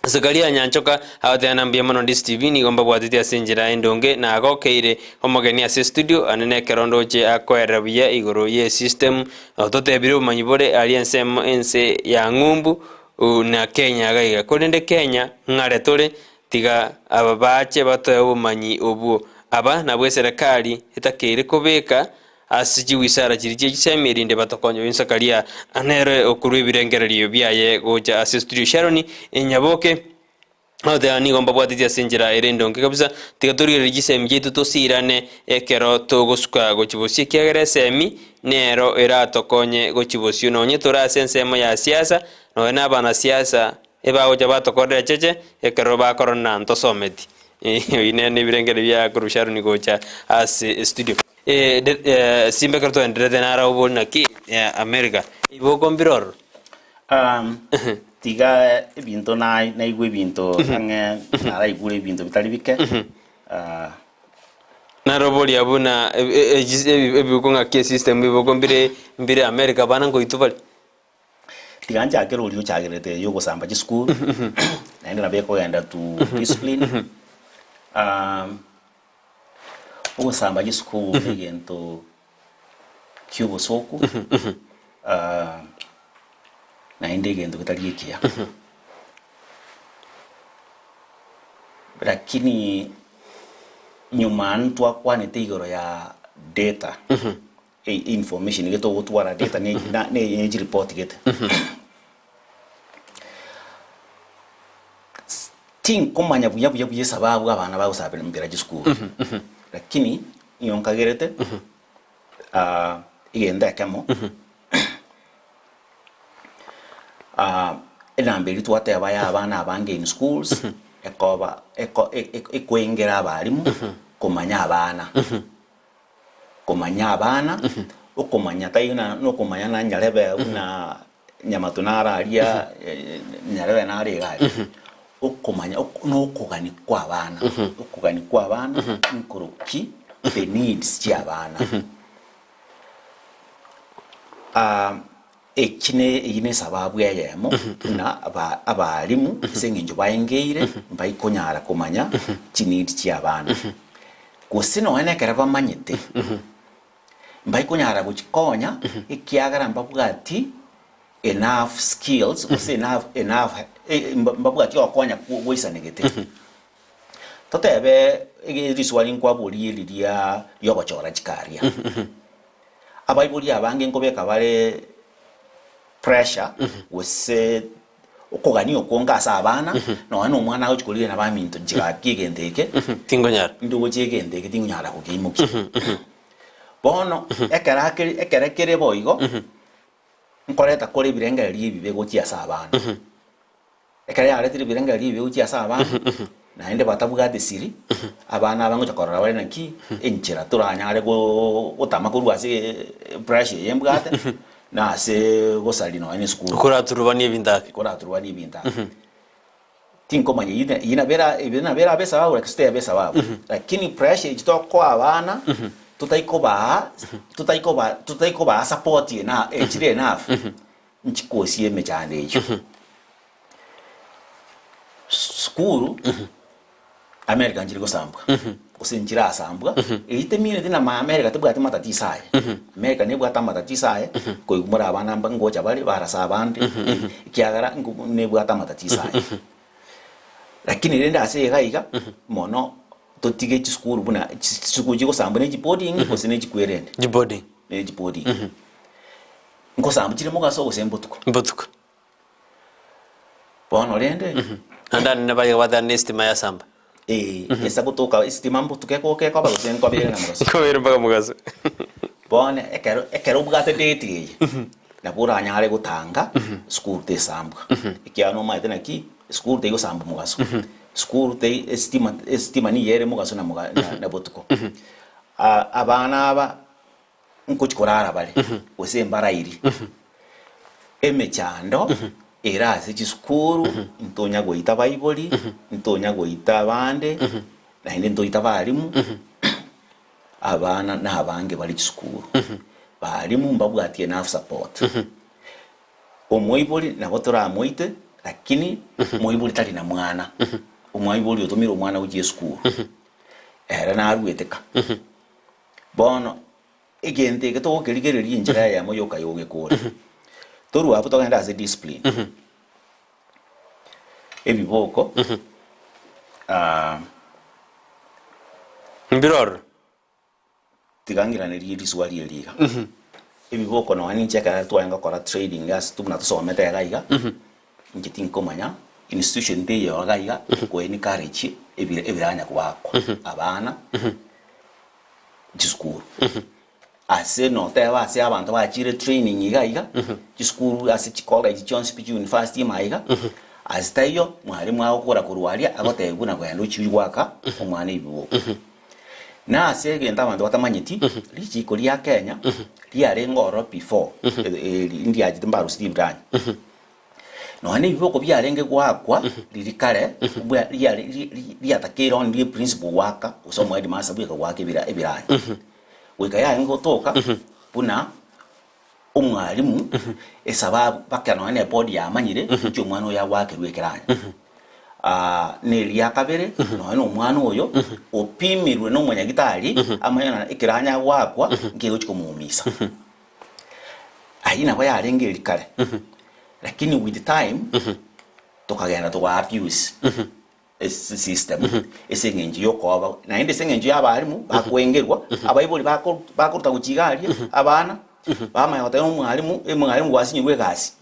Sakaria nyanchoka awatena mbia mono DSTV ni gomba bwatiti asenjera endonge na agokeire homogeni ase studio anene kerondo che akoerabia igoro ye system totebiro manyibore alianse ense ya ngumbu na Kenya gaiga kolende Kenya ngare tole tiga ababache batoye umanyi obu aba nabwe serikali etakere kobeka asiji wisara kirije gisemerinde batokonyo insakalia anere okurwe birengereriyo byaye goja ase studio Sharon enyaboke Ote ni gomba bwatitia sinjira irindonke kabisa tigaturire gisemi gitu tosirane ekero togosuka gochibosie kiagere semi nero eratokonye gochibosie nonye torase ensemo ya siasa no na bana siasa ebagoja batokorera cheche ekero bakorona ntosometi inene birengere bya kurusharu ni gocha as studio simbe kerto endrede nara obona ki America iboko mbiror tiga ebinto na igwe ebinto ange nara igure ebinto bitari bike na roboli abuna ebiko ngake system iboko mbire America bana ngo itubali tiga nja kero uri uchagerete yo gusamba ji school naende na beko yenda to discipline gusamba ji school egento kyubo soko naende egento kitari ikia lakini nyuma ntwa kwanete igoro ya data information geto gutwara data ne report gete tin kumanya buya sababu abana ba usabira mbira school lakini yonkagerete igenda kamo enambiri twate abana abange in schools ekoba ekwengera abalimu kumanya abana ukumanya tayuna no kumanya na nyarebe una nyamatunara aria nyarebe na aria ukumanya no kugani kwa abana nkuruki the needs ya abana ekine sababu yayemo na abalimu sengenjo bayengeire mbayikonyara kumanya chinidi cy'abana gusino ene keraba manyete mbayikonyara gukikonya ikiagara mbabwati enough skills use enough mbabwati okonya kuisanegete totebe igiswali nkwaburi lilia yogochora chikaria abayibuli abange nkobeka bare pressure wese okogani okonga asa abana no ano mwana uchikulire na baminto jigakigendeke tingonyara ndugo jigendeke tingonyara kukimuki bono ekerekere boigo nkoreta kore birenga libi begochi asa abana ekere aretire birenga libi begochi asa abana naende batabuga desiri abana abango chakorora bale naki enchera turanyare go utamakuru ase pressure yembwate na se gosali no ene school kora turubani ebindake tinko manye ina bera besa wa kiste besa wa lakini pressure itoko abana tutaiko ba support na echire enough nchikosi emechane echo school America njiri gosambwa kusinjira asambwa ite mine tina ma America tebwate matatisaye America nebwata matatisaye koigumura abana ngocha bali barasa abandi kiagara nebwata matatisaye lakini renda ase gaiga mono totige chi school buna chikuji gosambwa ne boarding kosine chikwerende boarding ngosambwa chire mugaso gosembotuko bono rende andani nabaye wadanesti maya samba esa kutoka istimambo tukeko kwa balusen kwa bere na mugaso ko bere mpaga mugaso bone ekero bugate date na pura anyare gutanga school te sambwa ikiano maite na ki school te go sambwa mugaso school te estima ni yere mugaso na botuko abana aba nkuchikorara bale wese mbarairi emechando era se chiskuru ntonya goita baiboli ntonya goita bande na inde ntoita balimu abana na abange bali chiskuru balimu mbabwati enough support omwoiboli na botora moite lakini moiboli tali na mwana omwoiboli otomira omwana uji skuru era na arweteka bono egente geto kerigereri injira ya moyoka yoge kore toru hapo tokenda as a discipline ebiboko mbiror tigangira ne riri swali eliga ebiboko no ani cheka tu anga kora trading as tu na to someta ya gaiga ngitin komanya institution te yo gaiga ko encourage ebiranya kwako abana discourse ase no te ba se abantu ba chire training igaiga discourse ase college John's P University maiga asitayo mwalimu akora kurwalia agoteguna kwenda uchirwaka omwana ibibo na ase genda abantu batamanyiti lichiko lya Kenya lya ngoro before India jitimbaru Steve Brand no hani biboko byarenge gwakwa lirikare lya takero ndi principal waka usomwa hadi masa bweka wake ebiranya weka ya ngotoka buna umwalimu esababu bakano ane body yamanyire cyo mwana ya wake rwekeranya ne lya kabere no umwana oyo opimirwe no munyagitari amanyana ekiranya wakwa ngiyo chikomumisa ayina bayarenge likare lakini with the time tukagenda to abuse system esengenji yokoba na inde sengenji abarimu bakwengerwa abayiboli bakuruta kukigalia abana bama yote umwalimu wasinywe gasi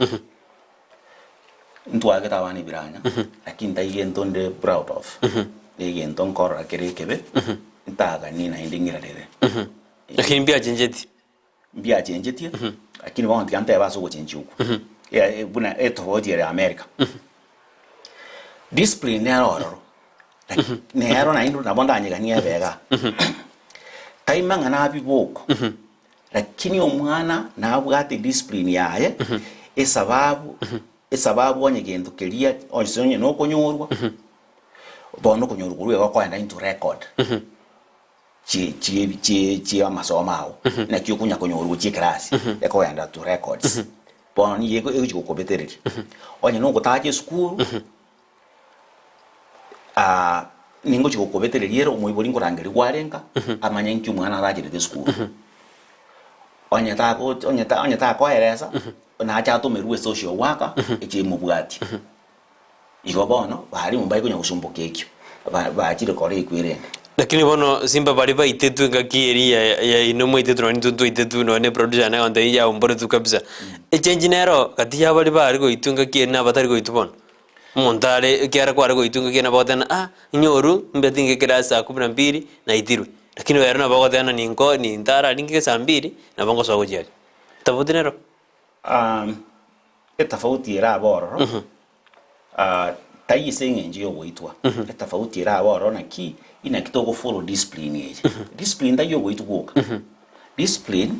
ntwage tabani biranya lakini tayento nde proud of yento nkora kerekebe ntaga nina inde ngirarere lakini mbia chenjeti lakini wao ntiante baso kuchenjuku ya buna etofauti ya Amerika discipline neroro nero na indu nabondanye nia bega taimanga na biboko lakini omwana nabwate discipline yaye esababu onyegendo kelia onsonye no konyorwa bono konyorwa rwe kwenda into record chi amasomao na kyo kunya konyorwa chi class yakoenda to records bono ni yego ego kobetereri onye no gutaje school ningo chiko kobetereri ero umuyiboli ngorangeri gwarenga amanya nkyu mwana aragire de school onye ta ko eresa na acha to meruwe social worker eche mubwati igo bono bari mumbai kunya gusumbuka ekyo baachire kore ikwire lakini bono simba bari baitetu ngakiri ya inomo itetu no ntuntu itetu no ne producer na onda ya umbore tu kabisa echange nero kati ya bari go itunga kiri na batari go itubono montare kiara kwara go itunga kiri na batana nyoru mbetinge kirasa 12 na itirwe lakini wera na bagotana ninko ni ntara ninge saa 2 na bongo sago jari tafauti nero tafauti era boro tayi sengenje yo goitwa tafauti era boro na ki ina kitoko follow discipline yeje discipline ndayo goituka discipline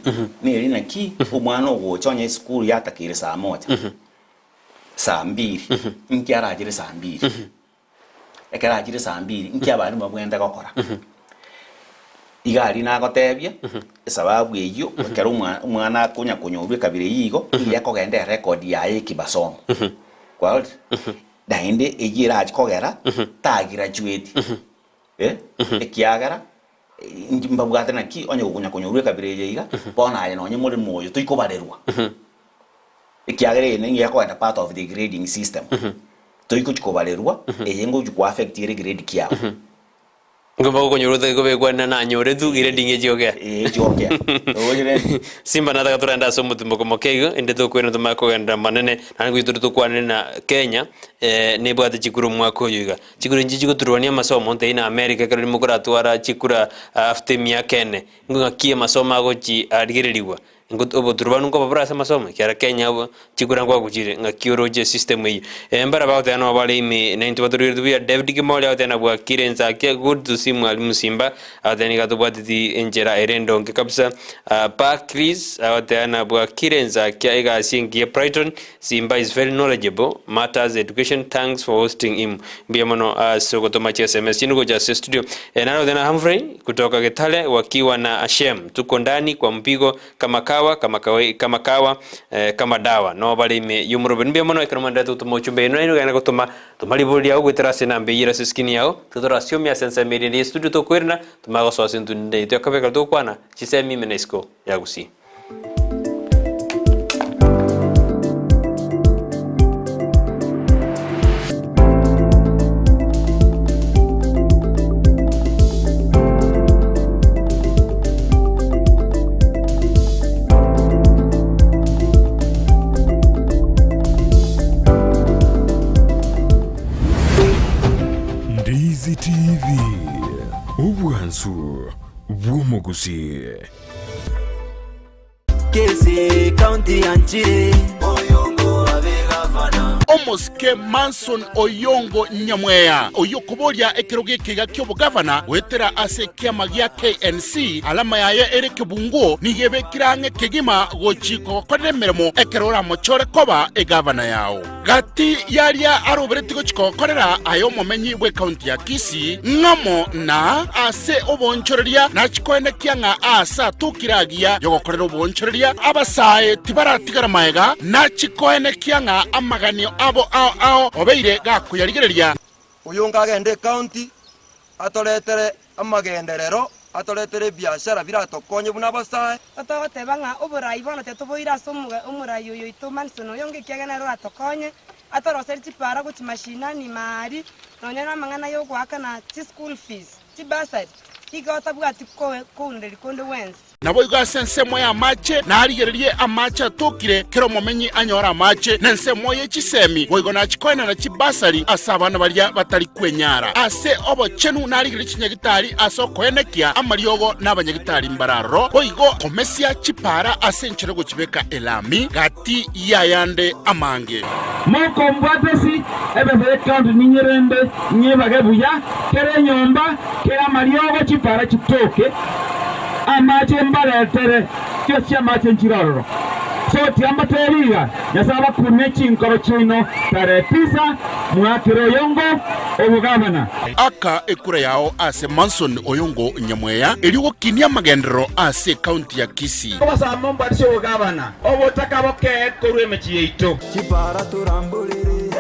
ni ina ki umwana go chonya school yatakire saa 1 saa 2 nkiara ajire saa 2 ekara ajire saa 2 nkiabari mabwenda gokora igari na gotebye sababu eyo kero umwana kunya kunyorwe kabire yigo yako gende record yae kibasomo kwa dainde egira akogera ta graduate ekiagara mbabwate na ki onye kunya kunyorwe kabire yiga bona aye nonye muri moyo tuiko barerwa ekiagara ene yako enda part of the grading system tuiko chikobarerwa eyengo jukwa affect ire grade kiao ngomba konyorothe gobekwana na nyore tu gire dinge jioge jioge ojere simba na taka turanda so mutumbo komokego ende to kwena to makogenda manene na ngwituru to kwane na Kenya ne bwate chikuru mwako yuga chikuru njiji kuturwania masomo nte ina America kero mukura twara chikura after miakene ngunga kie masomo ago chi arigiririwa ngoto oboturubanu ko babra masomo kyara Kenya abo chikura ngwa kujire ngakioroje system yi embara baute ano bale imi 90 bia David Kimoli aute na bwa kirenza ke good to see mwalimu Simba aute ni gato bwati enjera erendo nke kabisa pa Chris aute na bwa kirenza ke ega singi Brighton Simba is very knowledgeable matters education. Thanks for hosting him biamono sokoto machi SMS chinugo ja studio nalo tena Humphrey kutoka Getale wakiwa na Ashem tuko ndani kwa mpigo kama kama dawa no bali me yumuroben biamono ekromanda tumochumbe no ino gana kutuma tumalibuli yao gweterase na mbeyira siskini yao tutorasio mia sensa meri studio to kwerna tumago so asintu ndei to kabeka to kwana chisemi menesco yagusi. chonsi. Kesi County Anchiri Oyongo abegafana Omoske Manson Oyongo Nyamweya oyokoboria ekiroge kiga kyo bugavana wetera ase kiama gya KNC alama yaye ere kibungo nigebe kirange kigima gochiko kodemeremo ekerora mochore koba egavana yao gati yaria aroberetigo chiko korera ayo momenyi bwe county ya Kisii ngamo na ase obonchoreria na chikoene kianga asa tukiragia yogokorera obonchoreria abasae tibaratigara maega na chikoene kianga amaganio abo ao obeire gakuyarigereria Oyongo agende county atoletere amagenderero atoletere biashara biratokonye buna basae otogoteba ng'a oborai bono tetuboira somuga omorai oyo ito Manson Oyongo kiagenero atokonye atoroseri chipara gochi mashinani mari nonyana mang'ana yo gwaka na school fees chibasari igota bwati kounderi konde wensi nabo igasense ya mache na arigererie amache tokire kero momenyi anyora mache nense moye chisemi boigo na chikoena na chibasari asabana baria batari kwenyara ase obo chenu na arigererie chinyagitari aso koenekia amariogo n'abanyagitari mbararo boigo komesia chipara ase ncherego chibeka elami gati yayande amange moko mbwatesi ebefere county ninyerende nyebage buya kere nyomba kera mariogo chipara chitoke amache mbaletere kyo cyamache njiroro so tiamba teriga yasaba kunechi nkoro chino tare 9 mwakiro Oyongo obugavana aka ekura yao ase Manson Oyongo Nyamweya eliwo kinia magendero ase county ya Kisii obasa momba disho obugavana obotaka boke korwe mechi yeito Chipara turambulire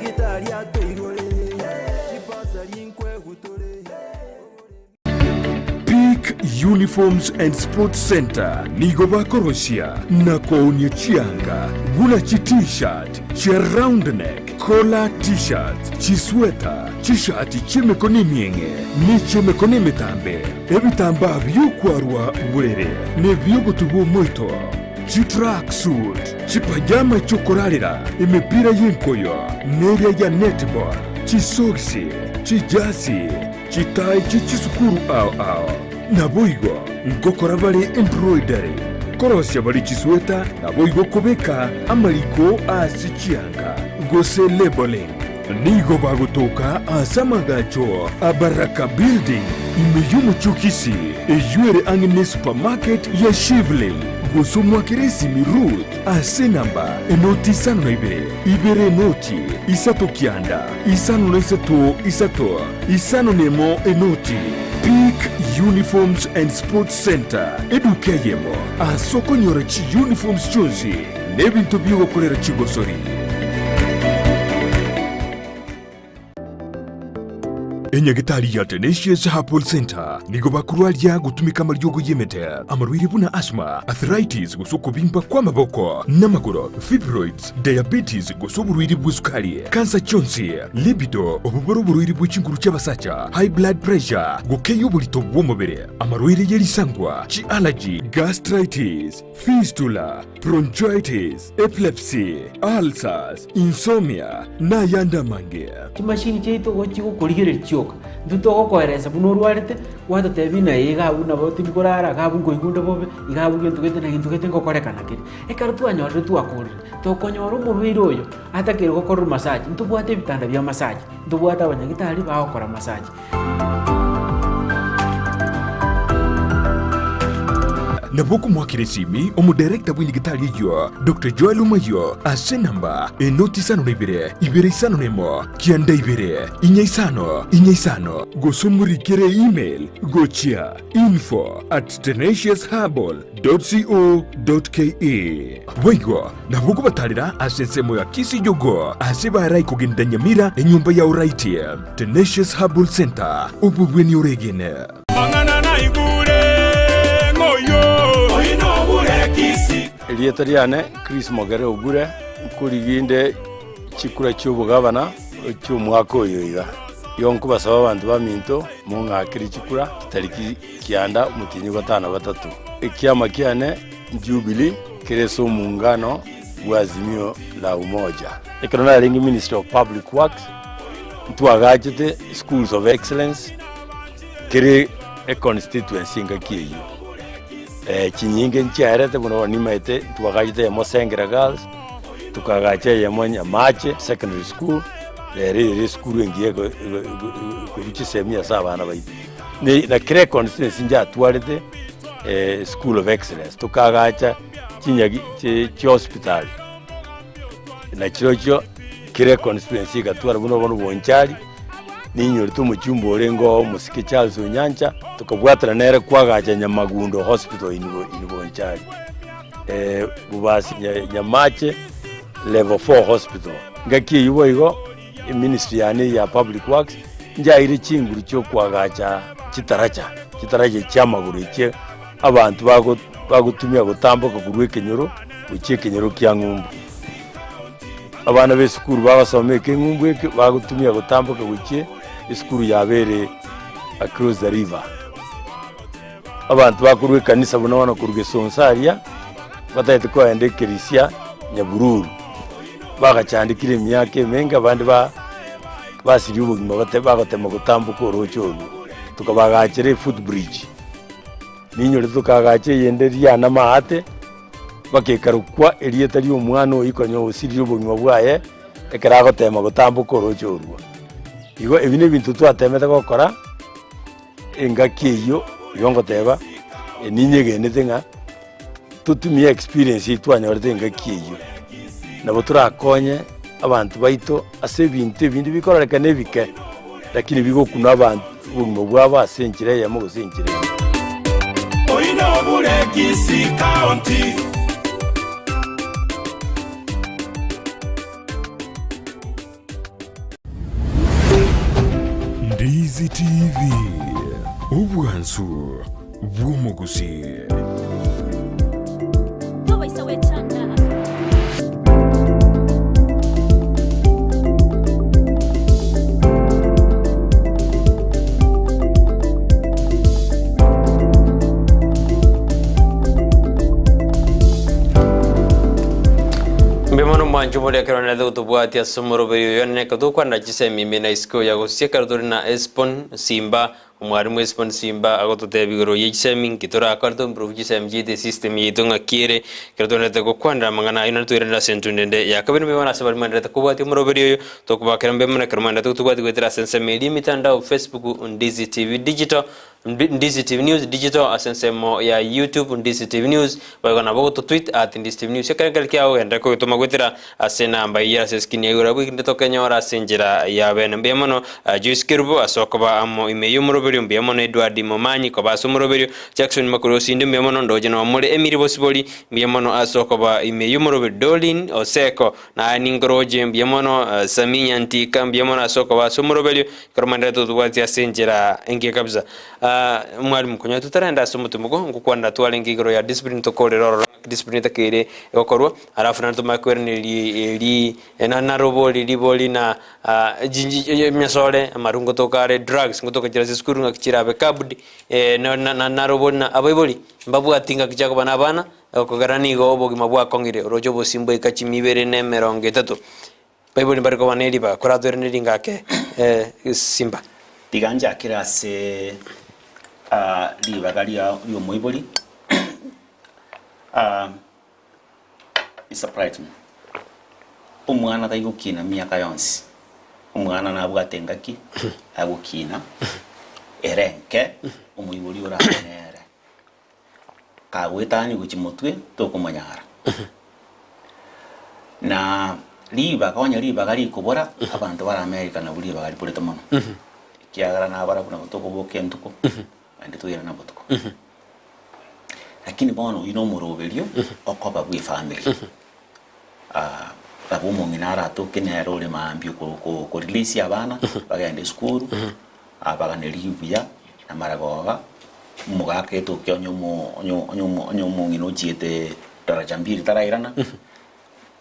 Gitari atoirole Chipasari nkwe gutore Uniforms and Sports Center nigo bakorosia na koonye chianga gula chi t-shirt chi round neck collar t-shirt chi sweater chi shati chimekoni mienge ni chimekoni metambe ebitamba byukwarwa burere ne byogotubo moito chi track suit chi pajama chokorarira imipira y'inkoyo neria ya netball chi soksi chi jasi chi tai chi chisukuru ao na boigo ngokora bali embroidery korosya bali chisweta na boigo kobeka amaliko asichianga gose labeling nigo bagotoka asamagacho abaraka building imeyumu chukisi ejuere angine supermarket ya Shivling gosomwa kiresi mirut ase namba enoti sano na ibere noti isato kianda isano na isato isano nemo enoti Peak Uniforms and Sports Center edukeyemo asoko nyorachi uniforms chonzi nebintu byo gukorera chigosori enyagitari ya Tenacious Herbal Center nigo bakurwalia gutumika maryogo yemete amarwiri buna asthma arthritis gusoko bimba kwa maboko namagoro fibroids diabetes gusoko burwiri bw'isukari cancer chonsi libido obuboro burwiri bw'ikinguru cy'abasacha high blood pressure gukeyo bulito bw'umubiri amarwiri yerisangwa chi allergy gastritis fistula bronchitis epilepsy ulcers insomnia na yanda mange machine cheito gochigo kurigere chioka nduto koereza bunurwarete wata tebina yiga una boti bikorara gabu ngoigunde bobe igabu gentu gete ngokorekana kiri ekaro twanyorere twakorire tokonyora umurwiro oyo atakire gukora massage ntubwate bitanda bya massage ntubwate abanyagitari bakora massage Nabuku mwakiresimi omudirekta bw'indigitali yo Dr. Joel Umayo ase namba enoti sano na ibere isano nemo kianda ibere inya gosomurikire email gochia info@tenaciousherbal.co.ke Waigo nabuku batalira ase nsemo ya Kisii yogo ase barai kugenda Nyamira enyumba ya uraiti Tenacious Herbal Center ububweni uregene Elieta riane Chris Mogere Ogure kuriginde chikura cy'ubugabana cy'umwaka oyoiga yonko basaba abantu baminto mu ngakiri chikura tariki kianda mutinyi gatano batatu ikiama kiane Jubilee kereso muungano wa Azimio la Umoja ekonona ringi Ministry of Public Works tuagajete Schools of Excellence kere constituency ngakiyo chinyinge nchiarete muno nimaite twagajite ya Mosengera Girls tukagacha ya Nyamache Secondary School ere school ngiye kubichi semia sabana baiti na kire constituency nja atwarite School of Excellence tukagacha chinyagi chi hospital na chirocho kire constituency gatwara buno bonchari ninyo tumuchumbo orengo musike Charles Onyancha tukabwatira nere kwagacha Nyamagundo Hospital inibonchari bubasi Nyamache level 4 hospital ngaki igo ministry yani ya public works njaire chinguru cyo kwagacha kitaracha cyamaguru cye abantu bagutumya gutambuka kurwe Kenyoro ukiye Kenyoro kya Ngumbu abana b'esukuru babasomeke Ngumbu bagutumya gutambuka ukiye iskuru yabere across the river abantu bakurwe kanisa bunabona kurwe Sonsaria batayite ko yandekerisia Nyabururu bagacandikire myake menga abandi basiri ubugima bagatema gutambuka orocho tukabagacire footbridge ninyo tukagace yenderiya na mahate bakekarukwa erieta ri umwana oyikonyo usiri ubugima bwaye ekarago tema gutambuka orocho igo ebine bintu twatemete gukora engakiyo yongoteba ninyegenete nga tutumie experience itwanyorete engakiyo nabo turakonye abantu baito ase bintu bindi bikorereka nebike lakini bigokuna abantu ubugima bwabo asenkire yamo gusenkire Oina obure Kisi County Ndizi TV ubwansu bw'umuguzi Mbemano mwanju mole karona do tubwati asomoro beyo yone kadukwa na chisemi mina isko ya gosia kardori na Espon Simba umwarimu Espon Simba agototebigoro yichisemi kitora akardo improve chisemi de system yitonga kire kardori na kwanda mangana ina tuirenda sentundende ya kabino mbemana sabari mandata kubwati umoro beyo tokubakira mbemana karmanda tubwati kwetera sense media mitandao Facebook Ndizi TV Digital Ndizi TV News Digital asensemo ya YouTube Ndizi TV News bagona bogo tweet at Ndizi TV News yakanga kyao enda ko tuma gwetera asena amba ya seskini yura bwi ndito kenyora senjira ya bene mbemano Juiskirbo asokoba amo imeyo muroberi mbemano Edward Momanyi ko basumuroberi Jackson Makurosi mbemano ndoje na muri Emiri Bosiboli mbemano asokoba imeyo muroberi Dolin Oseko na Ningroje mbemano Saminya Ntika mbemano asokoba sumuroberi karmanda to twati asenjira enge kabza mwalimu konya tutarenda sumutumugo ngukwanda twalengigiro ya discipline to korero discipline takere yokorwa arafu na tumakwerneli li na roboli liboli na myasole marungo tokare drugs ngutoka jira skuru ngakira be kabudi na roboli na abaiboli mbabu atinga kichako bana bana kogarani go obogima bwa kongire rojo bosimbo ikachimibere ne 30 baiboli bariko baneli ba koradorneli ngake Simba tiganja kirase libagalia yo moiboli is a pride umwana tayukina miaka yonsi umwana nabwatengaki agukina erenke umuiboli ora nere kawetani guchimutwe tokumanyara na libagali kubora abantu bara America na buli bagali polito mono kiagara na bara kuna toko boke ntuko ande tuyira na botoko lakini bono ino murobelio okoba bwi family abo monginara to kenero le maambio ko release abana bagende school abagane libya na maragoga mugake to kyonyo mo ngino chiete daraja mbili tarairana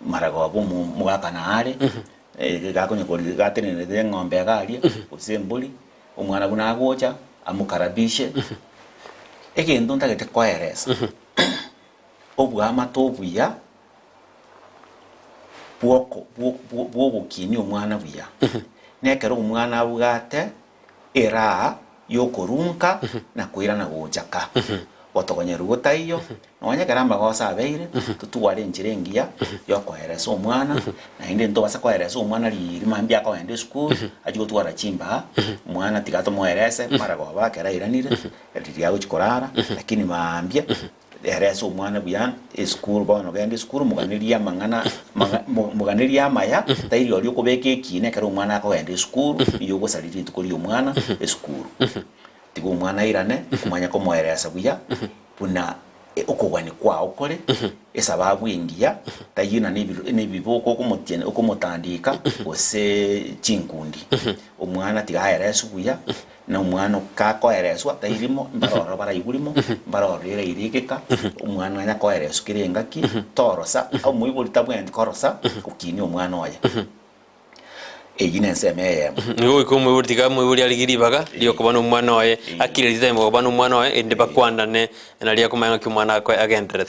maragoga bo mugaka na ale gakonye ko gatene de ngombe galia usembuli umwana buna agocha amukarabishe egendo ndagete kwaeresa obwa matobuya bwoko kini umwana buya nekero umwana bugate era yokorunka na kwira na gujaka gotogonya ruguta iyo nonya karamba gosa abeire tutware njirengia yokoheresa omwana na inde ndo basa koheresa omwana riri mambia ko ende school ajugo twara chimba mwana tigato moherese mara go bakera iranire riri yago chikorara lakini mambia heresa omwana buyan school bono gende school muganiria mangana muganiria maya tairi oli okobeka ekine kero omwana ko ende school iyo gosaliri tukoli omwana school tigo mwana irane kumanya ko moheresa buya buna okogwani kwa okore esababu ingia tayina nebiboko okumutene okumutandika ose chinkundi omwana tigaheresa buya na omwana kakohereswa tayirimo mbaroro barayigurimo mbaroro rere irikeka omwana nya kohereswa kirengaki torosa omuyibuli tabwendi korosa kukini omwana oya egine nseme ngo ikomo urtika mu uri aligiribaga liyo kubana umwana wae akire lita mo kubana umwana wae ende bakwandane na liya kumanga kimwana akwa agendret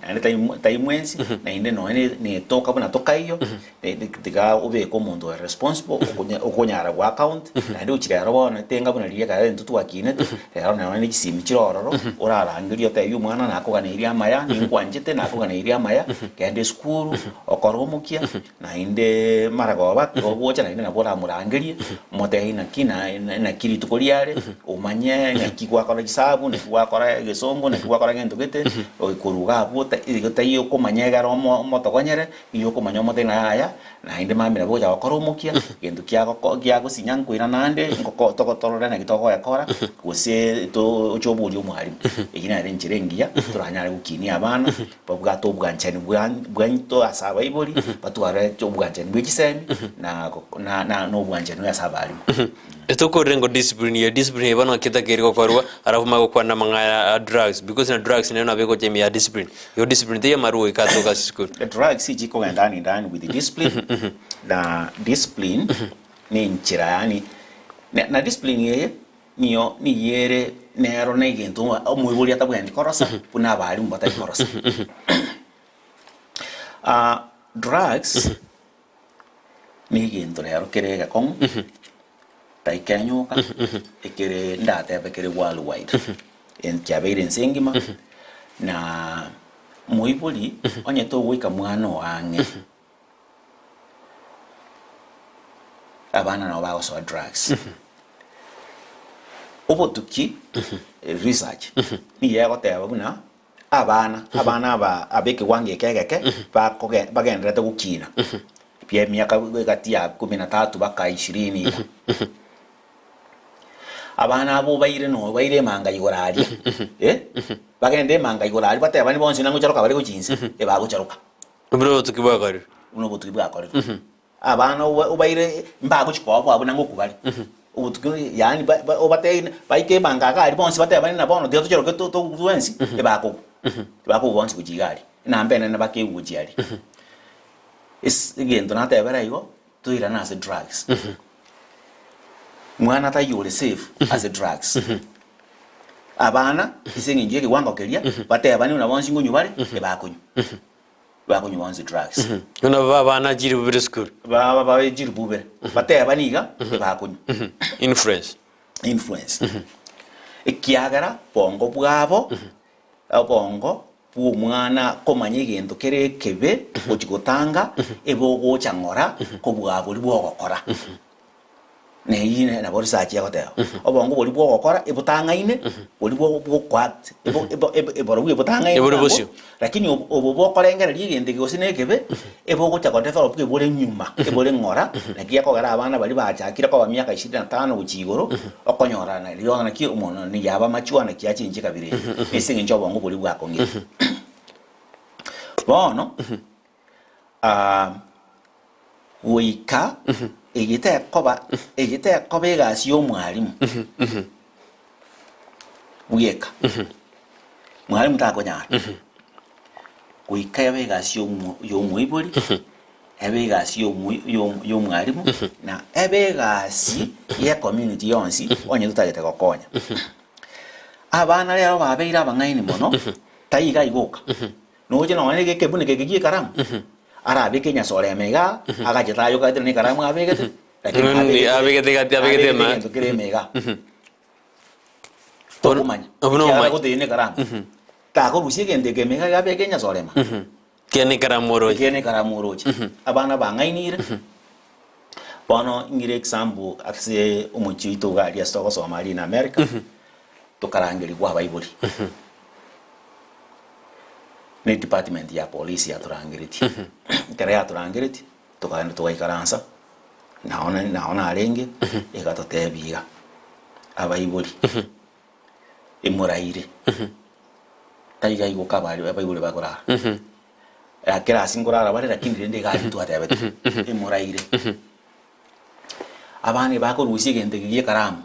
ane tai mwensi na inde no ne toka bana toka iyo tiga ube ko mundo responsible okunyara wa account na ndo chira robo na tenga bana liya ka ntutu akine era na ni kisimi chirororo orara ngiriyo ta yu mwana na akogana iria maya ni ngwanjete na akogana iria maya kende skuru okoromukia na inde maragoba obocha na ina na bora murangerie mote ina kina na kiri tukoliare umanye na kigwa kora gisabu na kigwa kora gesongo na kigwa kora ngento gete okuruga bota igota iyo komanyega romo motogonyere iyo komanya mote na haya na inde mamira boja okoromukia gento kiago sinyankwira nande ngoko tokotorora na gitoko yakora gose to ochobuli omwalimu egina renchirengia turanyare gukini abana babwato bwanchani bwanto asaba iboli batware cyo bwanchani bwikisemi na no bwanje no yasabalimu etoko rengo discipline bano kita keriko kwarwa arafu mago kwana manga drugs because na drugs neno abeko chemi ya discipline yo discipline te maru ikatoka school the drugs jiko ndani with the discipline na discipline ni nchira yani na discipline yeye niyo ni yere nero na igento omuyibuli atabwandi korosa puna abalimu batari korosa drugs ni gento rero kerega kon taikanyuka ekere ndate abekere worldwide en kyabeire nsengima na muibuli onye to wika mwana wange abana na bawo so drugs obotuki research ni yego teba buna abana abeke wange kegeke bagendera te gukina pia miaka gati ya 13 baka 20 abana abo baire no baire manga igorari bagende manga igorari bate abani bonse nango charuka bari kuchinse bago charuka bro tukibagari uno butubagari abana ubaire mbago chikwa abo nango kubali ubutuki yani obate baike manga gari bonse bate abani na bono dioto charuka to kuwensi bago bonse kujigari na mbene na bake ujari again to nata ebera igo to irana as drugs mwana ta yule safe as drugs abana isengi nje kiwango kelia bate abani una bonsi ngunyu bale bakonyu bonsi drugs una baba jiri bubere school baba jiri bubere bate abani ga bakonyu influence ekiagara bongo bwabo bongo umwana komanye gendo kere kebe okigotanga ebogo changora kobwabo libwo gokora ne yine na bori sachi yakoteo obongo boli bwo gokora ebutanga ine boli bwo kwat eboro bwo butanga ine lakini obo korengera ligende gosine kebe ebogo chakondefa obwe bole nyuma ebole ngora nakia kogara abana bali bachakira kwa miaka 25 uchigoro okonyorana liona ki umono ni yaba machuana kiachinje kabire esinge njobongo boli bwa konge bono wika egite koba gasi omwalimu wika mwalimu takonyara wika ebegasi yomwibuli ebegasi yomwalimu na ebegasi ye community yonsi onye tutagete gokonya abana lero babeira abangaini mono tayiga igoka noje no ane ke bune ke giye karam arabe ke nyasore mega aga jeta yo ka ni karam abegete lakini abegete ma to kire mega tokumanya ya ko tene karam ka ko rusie kende ke mega ga be Kenya solema kene karamoroji abana bangainire bono ngire example akse umuchito ga ya stoko Somali in America tukarangiri kwa Bible ne department ya police ya turangiriti kare ya turangiriti tukanda tuwaikaransa naona arenge egatotebiga abayibuli emuraire taiga iguka bari abayibuli bakora akera singorara bari lakini rende gari twatebete emuraire abane bakorusie gende giye karamu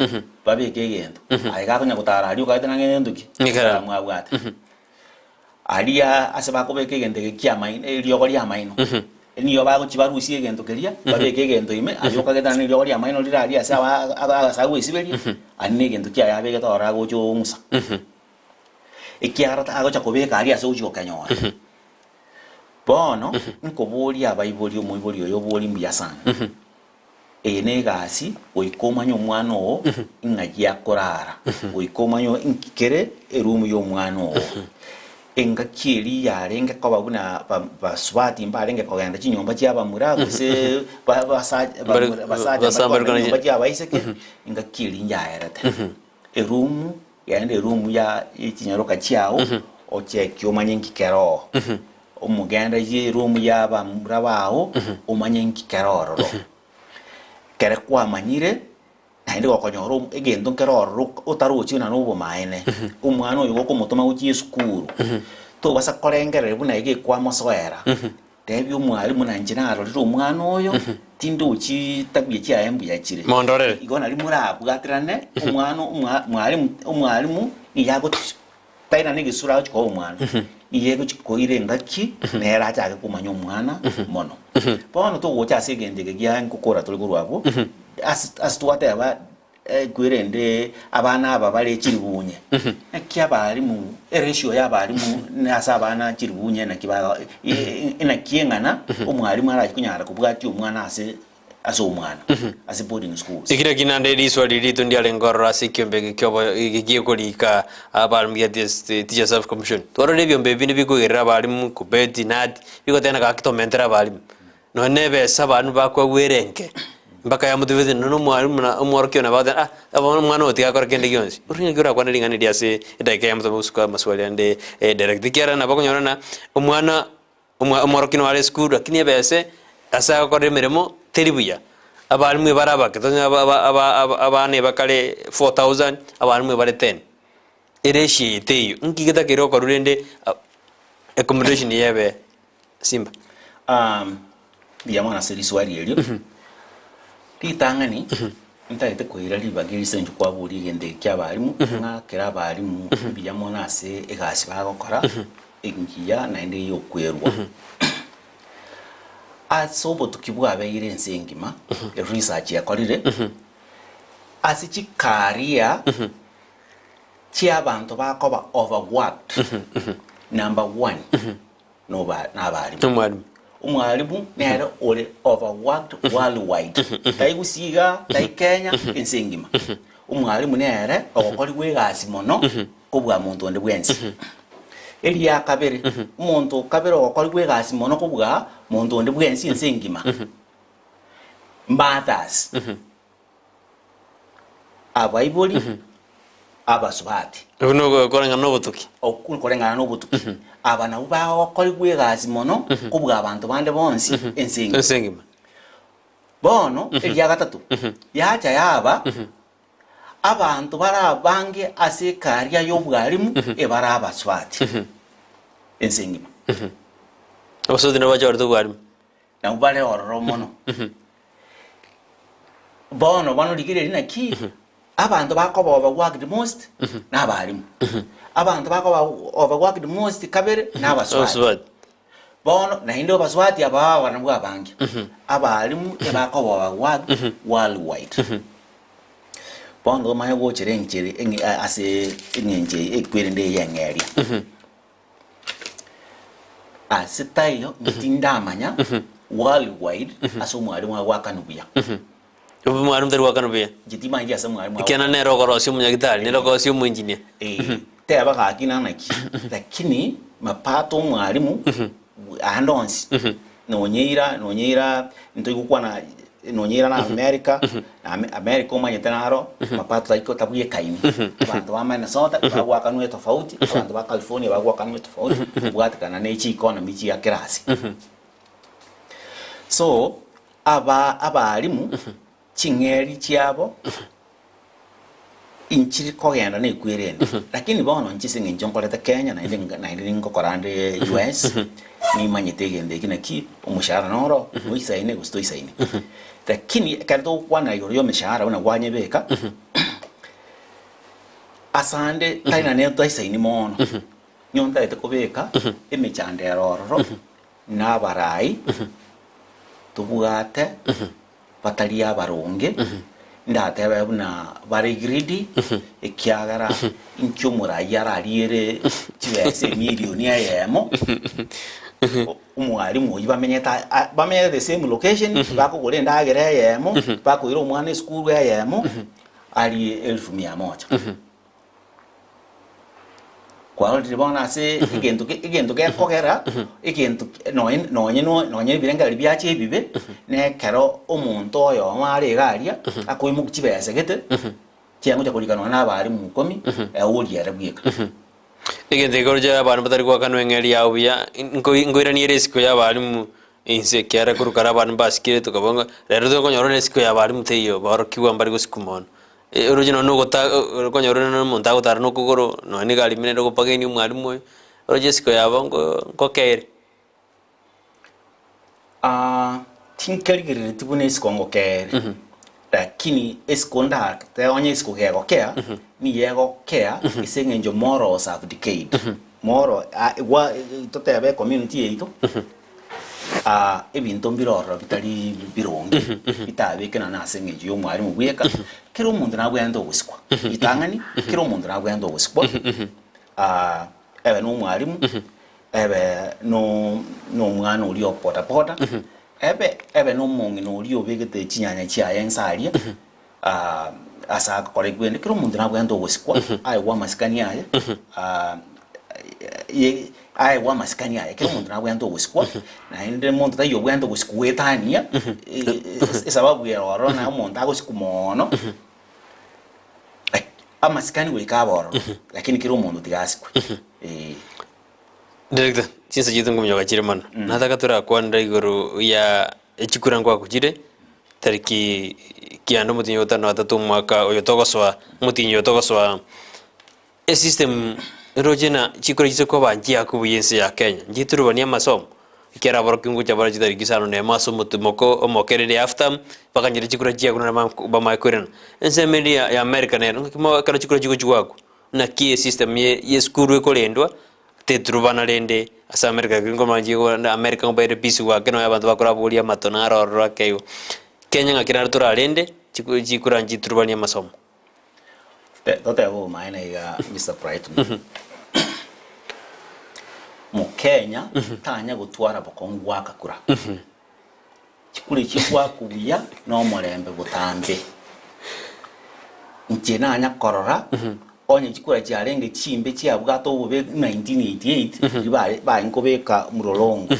babeke gendo aiga kunya gutara ari ukaitana ngendo ki karamu abwate aria ase bakobeke gende kia maino elio ria maino niyo bago chibarusie gendo keria babeke gendo ime ayoka getana elio ria maino lira aria sawa agasagu isiberia anne gendo kia yabeke tora gocho musa ikiara ta agocha kobeka aria so ujo kanyoa bono nkobori abayibori omuyibori oyo bori mbiya sana ene gasi oikomanyo mwana o ingagia korara oikomanyo inkikere erumu yo mwana o enga kiri yarenge ko babuna baswati mbarenge ko ganda chinyomba cyaba murago se basaje basaje abaiseke inga kiri nyaerate erumu yande erumu ya ikinyaroka cyao ocheki omanye nkikero omuganda ye erumu yaba murabao omanye nkikeroro kere kwa manyire naende gokonyoro egendo nkeroro utaruchi na nubo maene umwana uyo goko mutoma uchi skuru to basa korengerere buna ege kwa mosoera debi umwalimu na njinaro riro umwana uyo tindo uchi tabye cya embu ya chire mondorere igona limurabu gatrane umwalimu iyago taina nige sura uchi ko umwana iyego chikoire ngaki nera cyake kumanya umwana mono bono to gocha segende gya nkukora tuli kurwabo asitwate aba gwirende abana aba bale chiribunye kya bali mu ratio ya bali mu nasa abana chiribunye na kiba ina kiengana umwalimu ara kunyara kubwati umwana ase umwana ase boarding school ikira kinande riswa lilitu ndiale ngorora sikyombe kyobo giyekolika abalmu ya teacher self commission toro lebyo mbebini bikugira abalimu kubeti nati biko tena kakitomentera abalimu none besa abantu bakwa werenke mbaka ya mutuveze no mwalimu na umworokyo na bada abona mwana oti akora kende gyonsi uringa gira kwa ndinga ndi ase edake ya mutubusuka maswali ande direct kiara na bakonyora na umwana umworokyo wale school lakini bese asa akora miremo teribuya abalimu barabake tonya abane bakale 4000 abalimu bare 10 ereshi teyo nkigeta kero korurende accommodation yebe simba biyamana seri swali elio kitangani ntaite koira libagiri senju kwa buri gende kyabalimu nga kera abalimu biyamona se egasi bagokora engiya naende yo kwerwa asobo tukibwa abeire ensengima research yakolire asichi career abantu bakoba overworked number 1 n'abalimu umwalimu nero ole overworked worldwide taigusiga taikenya ensengima umwalimu nere okokori wegasi mono kubwa muntu onde bwensi Elia kabere muntu kabere okokori wegasi mono kubwa muntu onde bwensi ensengima mothers abaiboli abasubati uno korenga nobutuki okukorenga nobutuki abana ubao koli gwegasi mono kubwa abantu bande bonsi ensengima bono elya gatatu yacha yaba abantu barabange ase karia y'obwalimu ebara abaswati ensengima abasodi nabajordo bwalimu na ubale ororo mono bono bano ligire lina ki abantu bakoba overworked most n'abalimu abantu bakoba overworked most kabere n'abaswati bono na hindo baswati aba banabwa bangi abalimu ebakoba overworked worldwide bono mayo go chirenchere ase nyenje ekwerende yengeria asitayo ndindamanya worldwide aso mwalimu agwakanubuya ubu mwalimu tari wakano bia jitima ngia sa mwalimu kiana nero korosio munyagitari nero korosio muengineer te abakakina naki lakini mapato mwalimu andonsi nonyeira ntoigukwa na nonyira na America na America umanyete naro mapato taiko tabuye kaini abantu ba Minnesota bagwa kanwe tofauti abantu ba California bagwa kanwe tofauti bwatikana na ichi economy chi ya kirasi so abalimu chingeri chiabo inchiri kogenda na ikwirende lakini bono nchisinge njonkoleta Kenya na ile ngokorande US ni manyete gende kinaki umushahara noro muisaine gustoisaine lakini kaldo kwana yo mishahara una gwanyebeka asande taina ne toisaine mono nyonda etekobeka emichandero na barai tubugate batalia baronge ndatebe buna bari greedy ekiagara inchumura yarariere chiwese milioni yemo umwalimu bamenyeta the same location bakugure ndagere yemo bakuira umwana school yemo ali 1100 kwa ribona se igento ke kokera igento nonye birenga byache bibe ne kero omuntu oyo mari garia akoimu kibese gete cyango cyo kulikana n'abari mu komi uri yarabwika igente gorja abantu batari kwa kanwe ngeri yawo ya ngoira ni risk ya balimu inse kyara kurukara abantu basikire tukabonga rero to nyoro risk ya balimu teyo barokiwa mbari gusikumona origino no gota konyoro no monta gota no kugoro no ni gali minero ko pageni mwalimu origesico yabongo kokere tinkerigere tibune iskongo kere lakini eskonda te onye isko kego kea ni yego kea isengenjo morals have decayed moro wa totebe community yeito ebintu mbiroro bitari birongi bitabe kana nasengeje yo mwalimu bweka kero umuntu nabwenda obusikwa itangani kero umuntu nabwenda obusikwa ebe no mwalimu ebe no mwana uri opota pota ebe no mongi no uri obegete chinyanya chia yensaria asa kore gwende kero umuntu nabwenda obusikwa ai wa maskani aya ai wa maskani aya kero umuntu nabwenda obusikwa na inde muntu tayo bwenda obusikwa etania sababu ya orona umuntu agosikumono amaskani wekaboro lakini kero umuntu tigasikwe director sinsa jitu ngumyoga chirimana nataka tura kwanda iguru ya echikura ngwa kujire tariki kiando mutinyo tano atatu mwaka oyo togoswa mutinyo togoswa system rojena chikura jiseko banji akubuyense ya Kenya jituru bania masomo ikera borokingu chabara jitari gisano ne masomo tumoko omokerere after bakanjire chikura chia kuna ba makurena ensemeli ya America ne kimo kala chikura chiko na kie system ye skuru ekolendwa tetrubana lende asa America kingo manji na America ngobere bisu wa keno yabantu bakora bulia matonaro rokeyo Kenya ngakira tura lende chikura jitrubania masomo tote abo maana ya Mr. Brighton mu Kenya tanya gutwara bokongo wakakura chikuri chikwa kubuya no mulembe butambe njena anya korora onye chikura cyarenge chimbe cyabwato bube 1988 ba inkobeka murolongo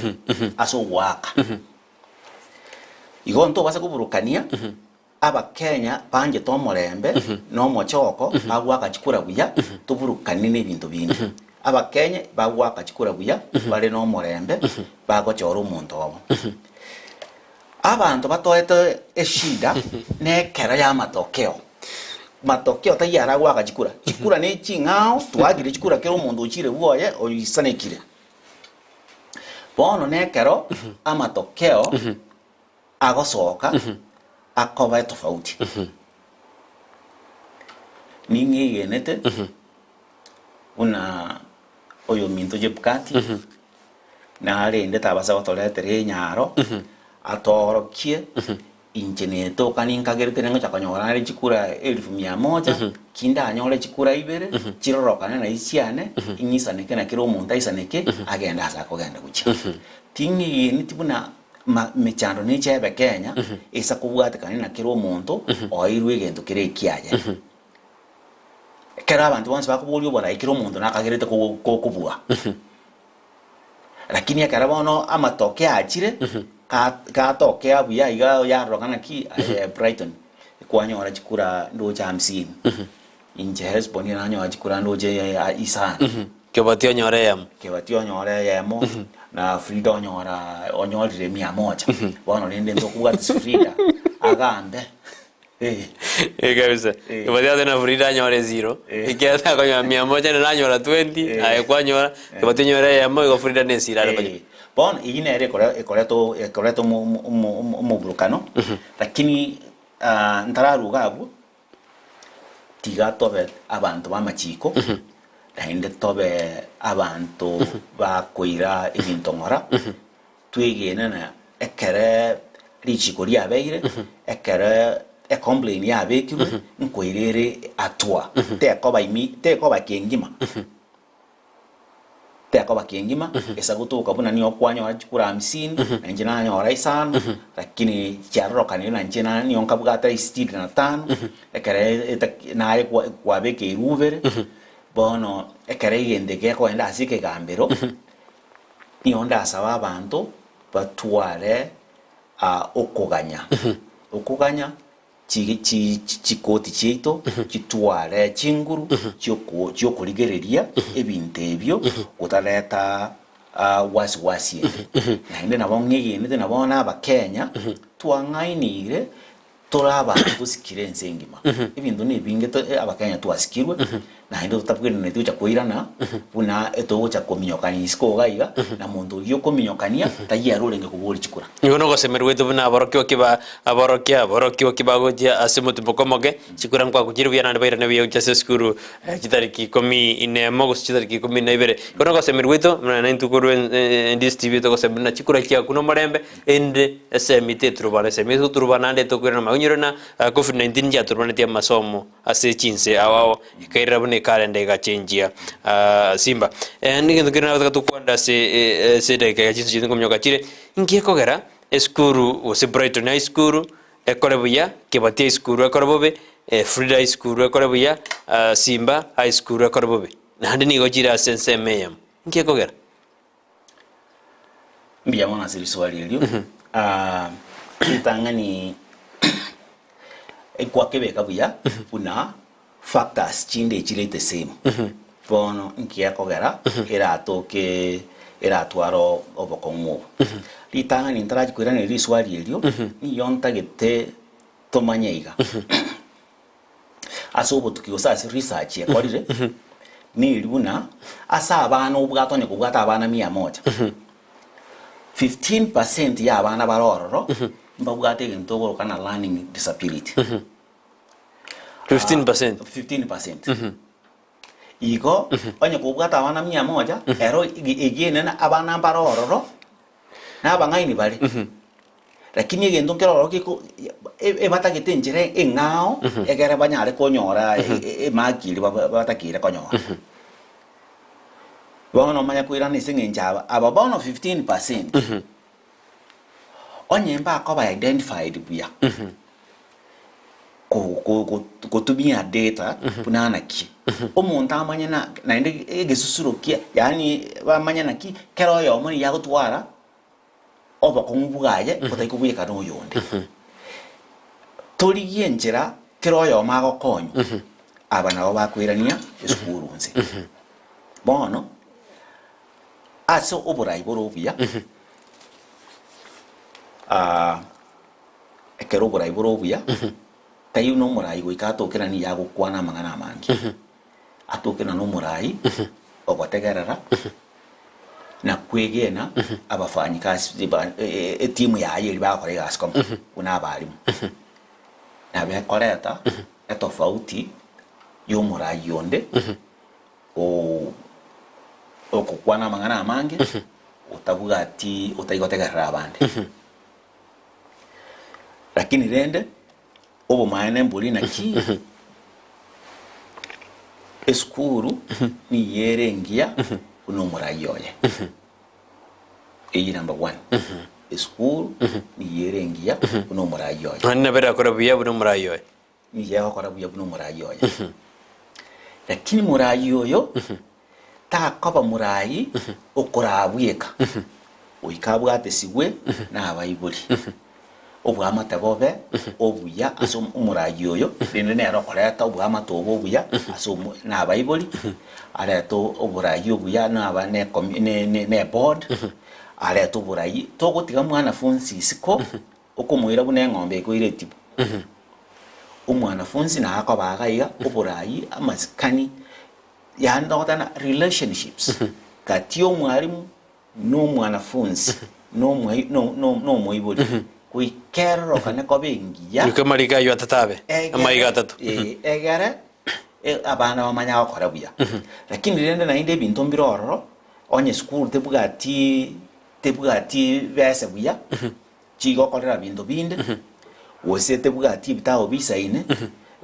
aso waka igonto basa kuburukania aba Kenya banje to mulembe no mochoko bagwaka chikura buya tuburukane n'ibintu bindi aba Kenya bagwaka chikura buya bale no mulembe bagochora umuntu obo abantu batoete eshida ne kera ya matokeo tayara gwaka chikura ne chingao twagire chikura kero umuntu uchire buoye oyisanekire bono ne kero amatokeo agosoka akoba tofauti ningi yenete una oyo minto jepkati na arende tabasa batoletere nyaro atorokie injeneto kaninka gerete nengo chakanyora ari chikura 1100 kinda anyole chikura ibere chirorokana na isiane inyisane kana kiro umuntu aisaneke agenda asa kogenda gucha tingi ni tibuna mechando ni chebe Kenya isa kubwatikana na kiro omonto oirwe egento kire kiaje kera abantu bonse bakubulyo bona ikiro omonto nakagerete kubua lakini akara bono amatoke achire ka toke abuya iga yarokana ki Brighton kwanyora chikura ndo cha 50 inje Hesbon yanyo chikura ndo je Isan kebatio nyore yamo na Frida onyolire 100 bono nende ndokuwa Frida agambe kabisa kebatio na Frida nyore 0 ikiata kwa 100 na nyora 20 ayekwanyora kebatio nyore yamo go Frida ne sira bon igine ere koleto mo blokano lakini ntararuga abo tiga tobe abantu bamachiko ende tobe abantu bakoira ibintongora twigene na ekere lichiko lyabeire ekere complain yabekirwe nkoirere atwa tekoba kengima tekoba kengima esa gutuka buna ni okwanya wachikura 50 na njina nyora isano lakini charroka ni na njina ni onkabugata 65 ekere naye kwa beke iruvere bono ekere yendeke ko enda asike gambero ni onda asaba abantu batware okuganya chikoti chito kitware chinguru cyokurigereria ebintu ebyo utaleta wasi nende nabongegene nabona abakenya twangainire toraba tusikire nsengima ibintu ni binge abakenya twasikirwe na ndo tapwe ne tucha koirana buna eto cha kominyokani isko gaiga na muntu yo kominyokania tayarurenge kubuli chikura ngono go semerweto buna aborokyo kibagotia asimutu bokomoge chikura kwa kujirubya na bayira nabiyo cha skuru chitariki 14 mogos chitariki 12 ngono go semerweto na ntukuru ndis tv to go semna chikura kia kuno marembe ende semite turubana semitu turubana ande to kwena manyurana covid-19 ya turubana tia masomo ase chinse awao kaira bune kalenda igachenjia Simba ningintu kirina tukatukwanda se deka chinse chingo myoka chire ngiekogera eskuru ose Brighton High School ekorebuya kebatia school ekorobobe Frida School ekorebuya Simba High School ekorobobe nandi nigo chira sense meyam ngiekogera mbia mwana siri swali elio itangani kwa kebeka buya una factors chinde chirete same bono ngiekogera eratwaro obokomo litanga ni ntaraji kwirana ri swali elio ni yontagete tomanyeiga asobo tukiosa research yakorire ni ribuna asa abana ubwatonye kubwata abana 100 15% ya abana barororo mbabwate gentogoro kana learning disability 15% iko onye kubwata abana 100 ero igene na abana barororo na bangaini bali lakini egento keroro kiko ebatagete njere engao egere banyare konyora emakiri batakire konyora bono manya kuirana isengenjaba aba bono 15% onye mba akoba identified buya ko tumia data punana ki omuntu amanya na inde egesusurukia yani bamanya naki kero yo muri yagutwara oba kumubugaje kutaikubuye kano yonde tori yenjera kero yo mago konyu aba nabo bakwirania eskurunze bono aso oburai borobia ekero oburai borobia tayu no murai goikatokera ni yagukwana mangana mangi atokena no murai ogotegerera na kwegena abafanyikazi timu yayo libakore gaskom kuna abalimu na bekoreta etofauti yo murai yonde okukwana mangana amange utavuga ati utaigotegerera abandi lakini rende obo maana mbuli na ki eskuru ni yerengia uno murayoye iyi number 1 school ni yerengia buno murayo anna bera kora buya buno murayo ni yego kora buya buno murayo lakini murayo yo ta koba murayi okorabuyeka oikabwate siwe na abayibuli obwamata bobe obuya aso umurayo yo rinde ne arokoreta obwamata obuya aso na abayibuli areto oburayi obuya na abane ne board areto oburayi togotiga mwana funsi siko okomuira bune ngombe ko ire tipo umwana funsi na akabagaiga oburayi amasikani yandotana relationships kati y'omwarimu n'omwanafunzi n'omwibuli kuikeroroka ne kobengiya yukamarika yo atatabe amayiga atatu egere abana bamanya bakora buya lakini rende na inde bintu mbiroro onye school tebugati bese buya chigo korera bintu binde wose tebugati bitaho bisaine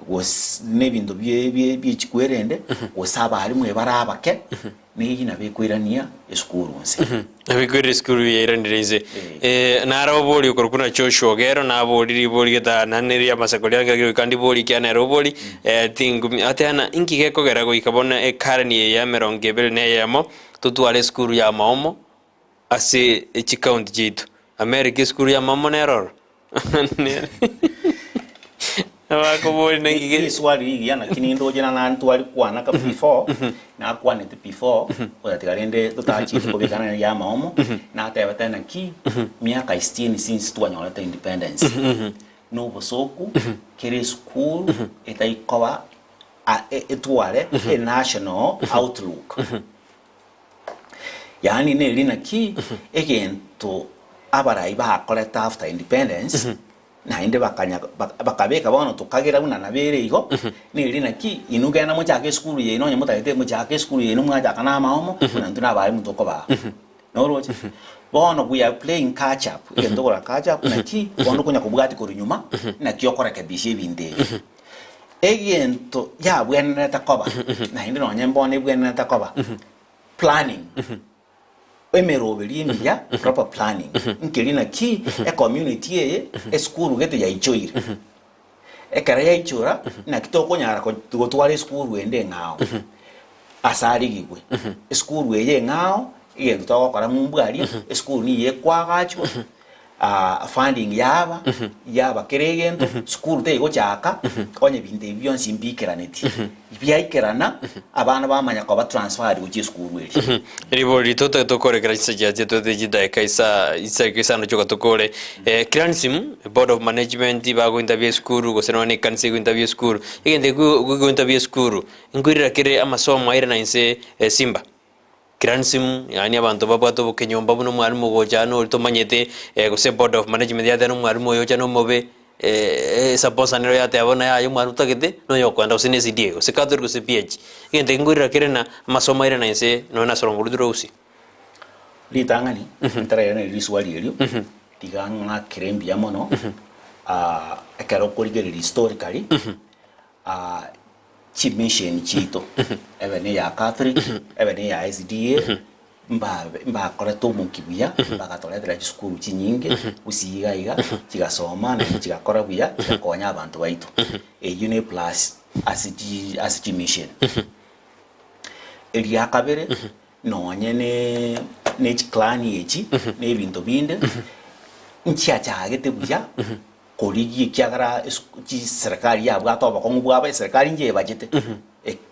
was nebintu bye chikwerende wasaba ali mwe barabake neyi nabekwirania eskuru nse abikwira eskuru yerandireze naro boli ukorukuna chosho gero na boli geta naneri amasakolia ngagiro kandi boli kyana roboli tingu atana inkige kogera go ikabona karani ya merongebel ne yamo tutwale eskuru ya maomo ase chikaunt jitu america eskuru ya maomo neror Awako boli na ngige swali yana kinindo jena na ntwali kwana ka before na kwana te before oya tigarende tutachi ko bekana ya maomo na ta na ki miaka 60 since twanyola ta independence no bosoku kere school itaikoba etwale a national outlook yani ne lina ki egento abarai ba collect after independence na inde bakabeka bono tukagira una nabere igo ni lina ki inugena mo chake school ye no nyamota ite mo chake school ye no mwaja kana maomo na ntuna bari mutoko ba no roche bono we are playing catch up endo kora catch up na ki bono kunya kubugati ko nyuma na ki okora kabishe binde egento ya bwena takoba na inde no nyembo ne bwena takoba planning emerobeli ya proper planning nkelina ki e community e school gete ya ichoire e kara ya ichora na kitoko nyara ko twale school wende ngao asari gigwe school weye ngao ye tutoko kara mumbwali school ni ye kwagacho funding yaba keregento school te go chaka onye binde byonsi mbikeraneti byayikerana abana bamanya ko ba transfer go school weli ribori toto tokore gracias ya to de jida kaisa no choka tokore cransim board of management ba go interview school go seno ne kanse go interview school igende go interview school ingurira kire amasomo aire na inse simba Cransim yani abantu babato kenyomba buno mwarimu go jano tomanyete go se board of management ya dano mwarimu yo jano mobe suppose anero ya te abona ya yo mwarimu tagete no yo kwanda usine CDA se kadro go se PH ngende ngurira kirena masomo ire na inse no na sorongo duro usi litangani ntara yana riswali elio tiganga kirembi ya mono akaro korigere historically chimission chito ebene ya Catholic ebene ya SDA mba kora to mukibuya bakatole dra school chinyinge usiga iga chigasoma na chigakora buya konya abantu baitu uni plus asiji mission elia kabere no nyene ne clan yechi ne bintu binde nchiacha agete buya koligi kyagara ci serikali ya bwato bakongu bwaba serikali nje bajete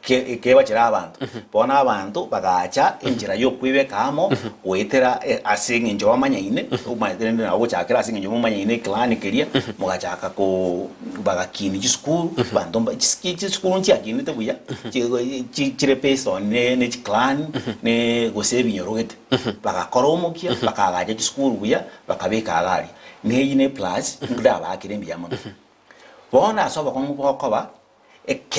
eke bachira abantu bona abantu bagacha injira yo kwibekamo wetera asinge njo bamanyine umaiterende nawo chakira asinge njo bamanyine clan keria mugachaka ko bagakini ci school bandomba ci school nchi akini te buya ci peso ne ci clan ne gosebi nyorogete bagakoromokia bakagaje ci school buya bakabeka agari ne plus ndaba kirembi yamono bona so bakongu bokoba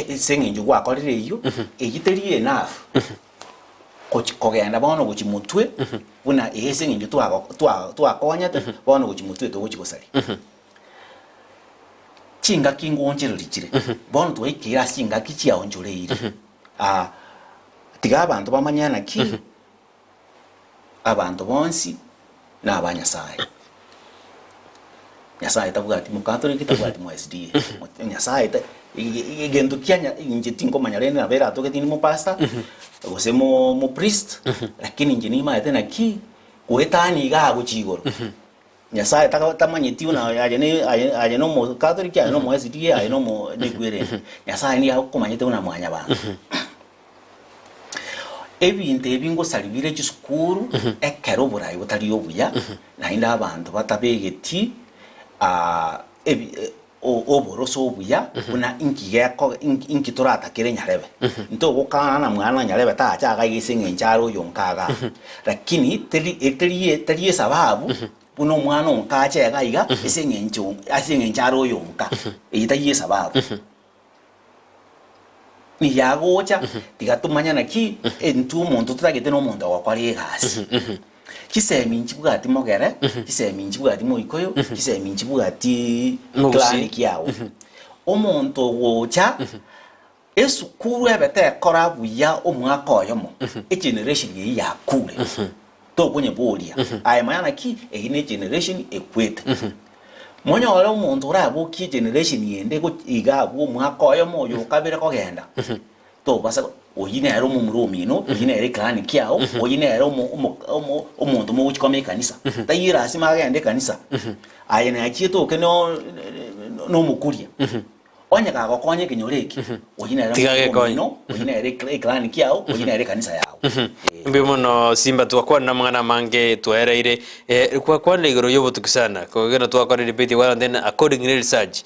esengi njugwa akolere iyo egiteri enough kogenda bono guchimutwe buna esengi nju twakonya te bono guchimutwe to guchigosari chinga kingonjero lichire bono twekira singa kichia onjoleire tiga abantu bamanyana ki abantu bonsi na abanyasaye nyasaye tabwati mu Catholic tabwati mu SDA nyasaye igendo kyanya injiti ngoma nyarene na bera toke tini mu pastor gose mu priest lakini injini ma tena ki kuetani ga guchigoro nyasaye tamanyiti una aje no mu Catholic aje no mu SDA aje no mu digwere nyasaye ni akomanyite una mwanya ba ebintu ebingo salibire chisukuru ekero burayi butari obuya na inda abantu batabegeti oboroso obuya kuna inki torata kire nyarebe nto gukana na mwana nyarebe ta acha gisinge ncharo yonkaga lakini teli sababu buno mwana onkache gaiga isinge ncharo yonka itaye sababu ni yagocha tigatumanya naki entu omuntu tutagete no muntu wakwari egasi kisemi nchibwati mogere kisemi nchibwati moikoyo kisemi nchibwati klani kiawo omuntu gocha esukuru ebete kora buya omwaka oyomo generation ye yakure to kunye bolia ayamana ki egine generation ekwete Monya wala umuntu urabo ki generation yende ko igabo umwaka oyomo yo kabere ko genda to basa oyine ero mu murumino oyine ere klani kiao oyine ero umuntu mu ukikome kanisa tayira asima agende kanisa ayene akito ke no mukuria onya ka gokonye kinyoreki oyine ero no oyine ere klani kiao oyine ere kanisa yao mbimono Simba twakwa na mwana mange twereire kwa legero yobo tukisana kogera twakwa repeat wala then according to research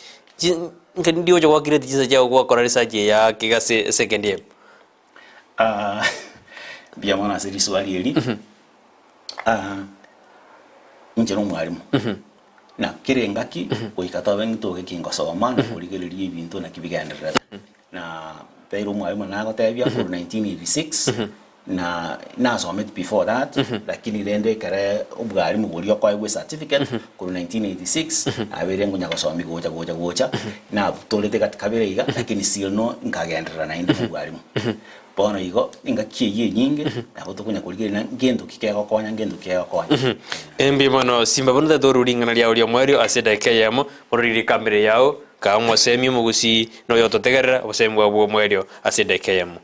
ndio jo wakire tisa jao kwa research ya kigase second year bia mwana siri swali hili njero mwalimu na kirengaki oikata bento kingo soma na kuligeleria ibintu na kibiganira na pero mwalimu na gotebia for 1986 na nasomete before that lakini rende kare ubwari mu buryo kwa we certificate ku 1986 aberengo nyagosomi gocha na tolete katikabere lakini still no nkagendera na indi ubwari mu bono igo ingakiye nyinge abo tukunya kuligirina ngendo kikego konya embi mono Simba bono doruringana lya uri omwerio aseda kayamo oriri kamere yao ka mwasemi mugusi no yototegerera obosemi bwa omwerio aseda kayamo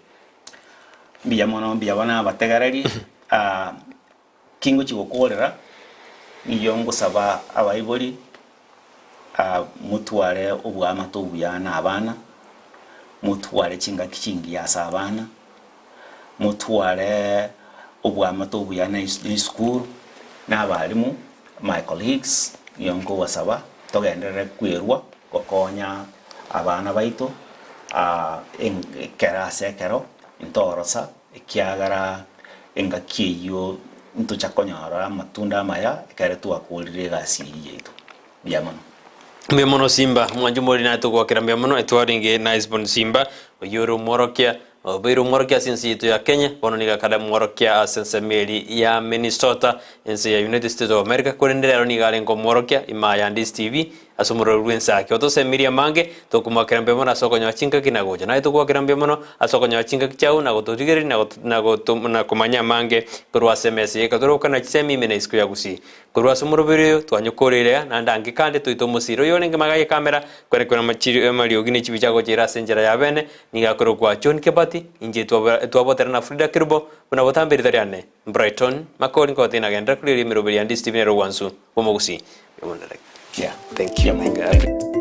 biya bana bategarari kingo chigokorera niyo ngusaba abayibori mutware obwama tobuyana abana mutware kinga kingi yasa abana mutware obwama tobuyana in school n'abarimu my colleagues niyo ngo wasaba togendere kwerwa gokonya abana baito en kerase kero intorosa ikiagara engakiyo nto chakonyara matunda maya kare tu akulire gasi yetu biamono mbemono Simba mwanjumori na to kwa kirambia mono etwaringe nice bon Simba yoro morokia Obeiro morokia sinsi yetu ya Kenya bono niga kada morokia asense meli ya Minnesota ense ya United States of America kurendera niga lengo morokia ima ya Ndis TV asomoro ruensa kyoto se miria mange to kuma kirambia mono asoko nyachinga kinagoja na to kwa kirambia mono asoko nyachinga kichau na gototigeri na kumanya mange kurwa SMS yekatoro kana chisemi mena isku ya gusi kurwa somoro biro twanyokorere na ndangi kande tuito musiro yonenge magaye kamera kwere kuna mari ogine chibichago chira senjera ya bene niga koro kwa John Kebati inje twabotera na Frida Kirbo kuna botambiri tariane Brighton makoni ko tina gendra kuri mirobiri andi Steven Rowansu bomogusi yeah thank you my god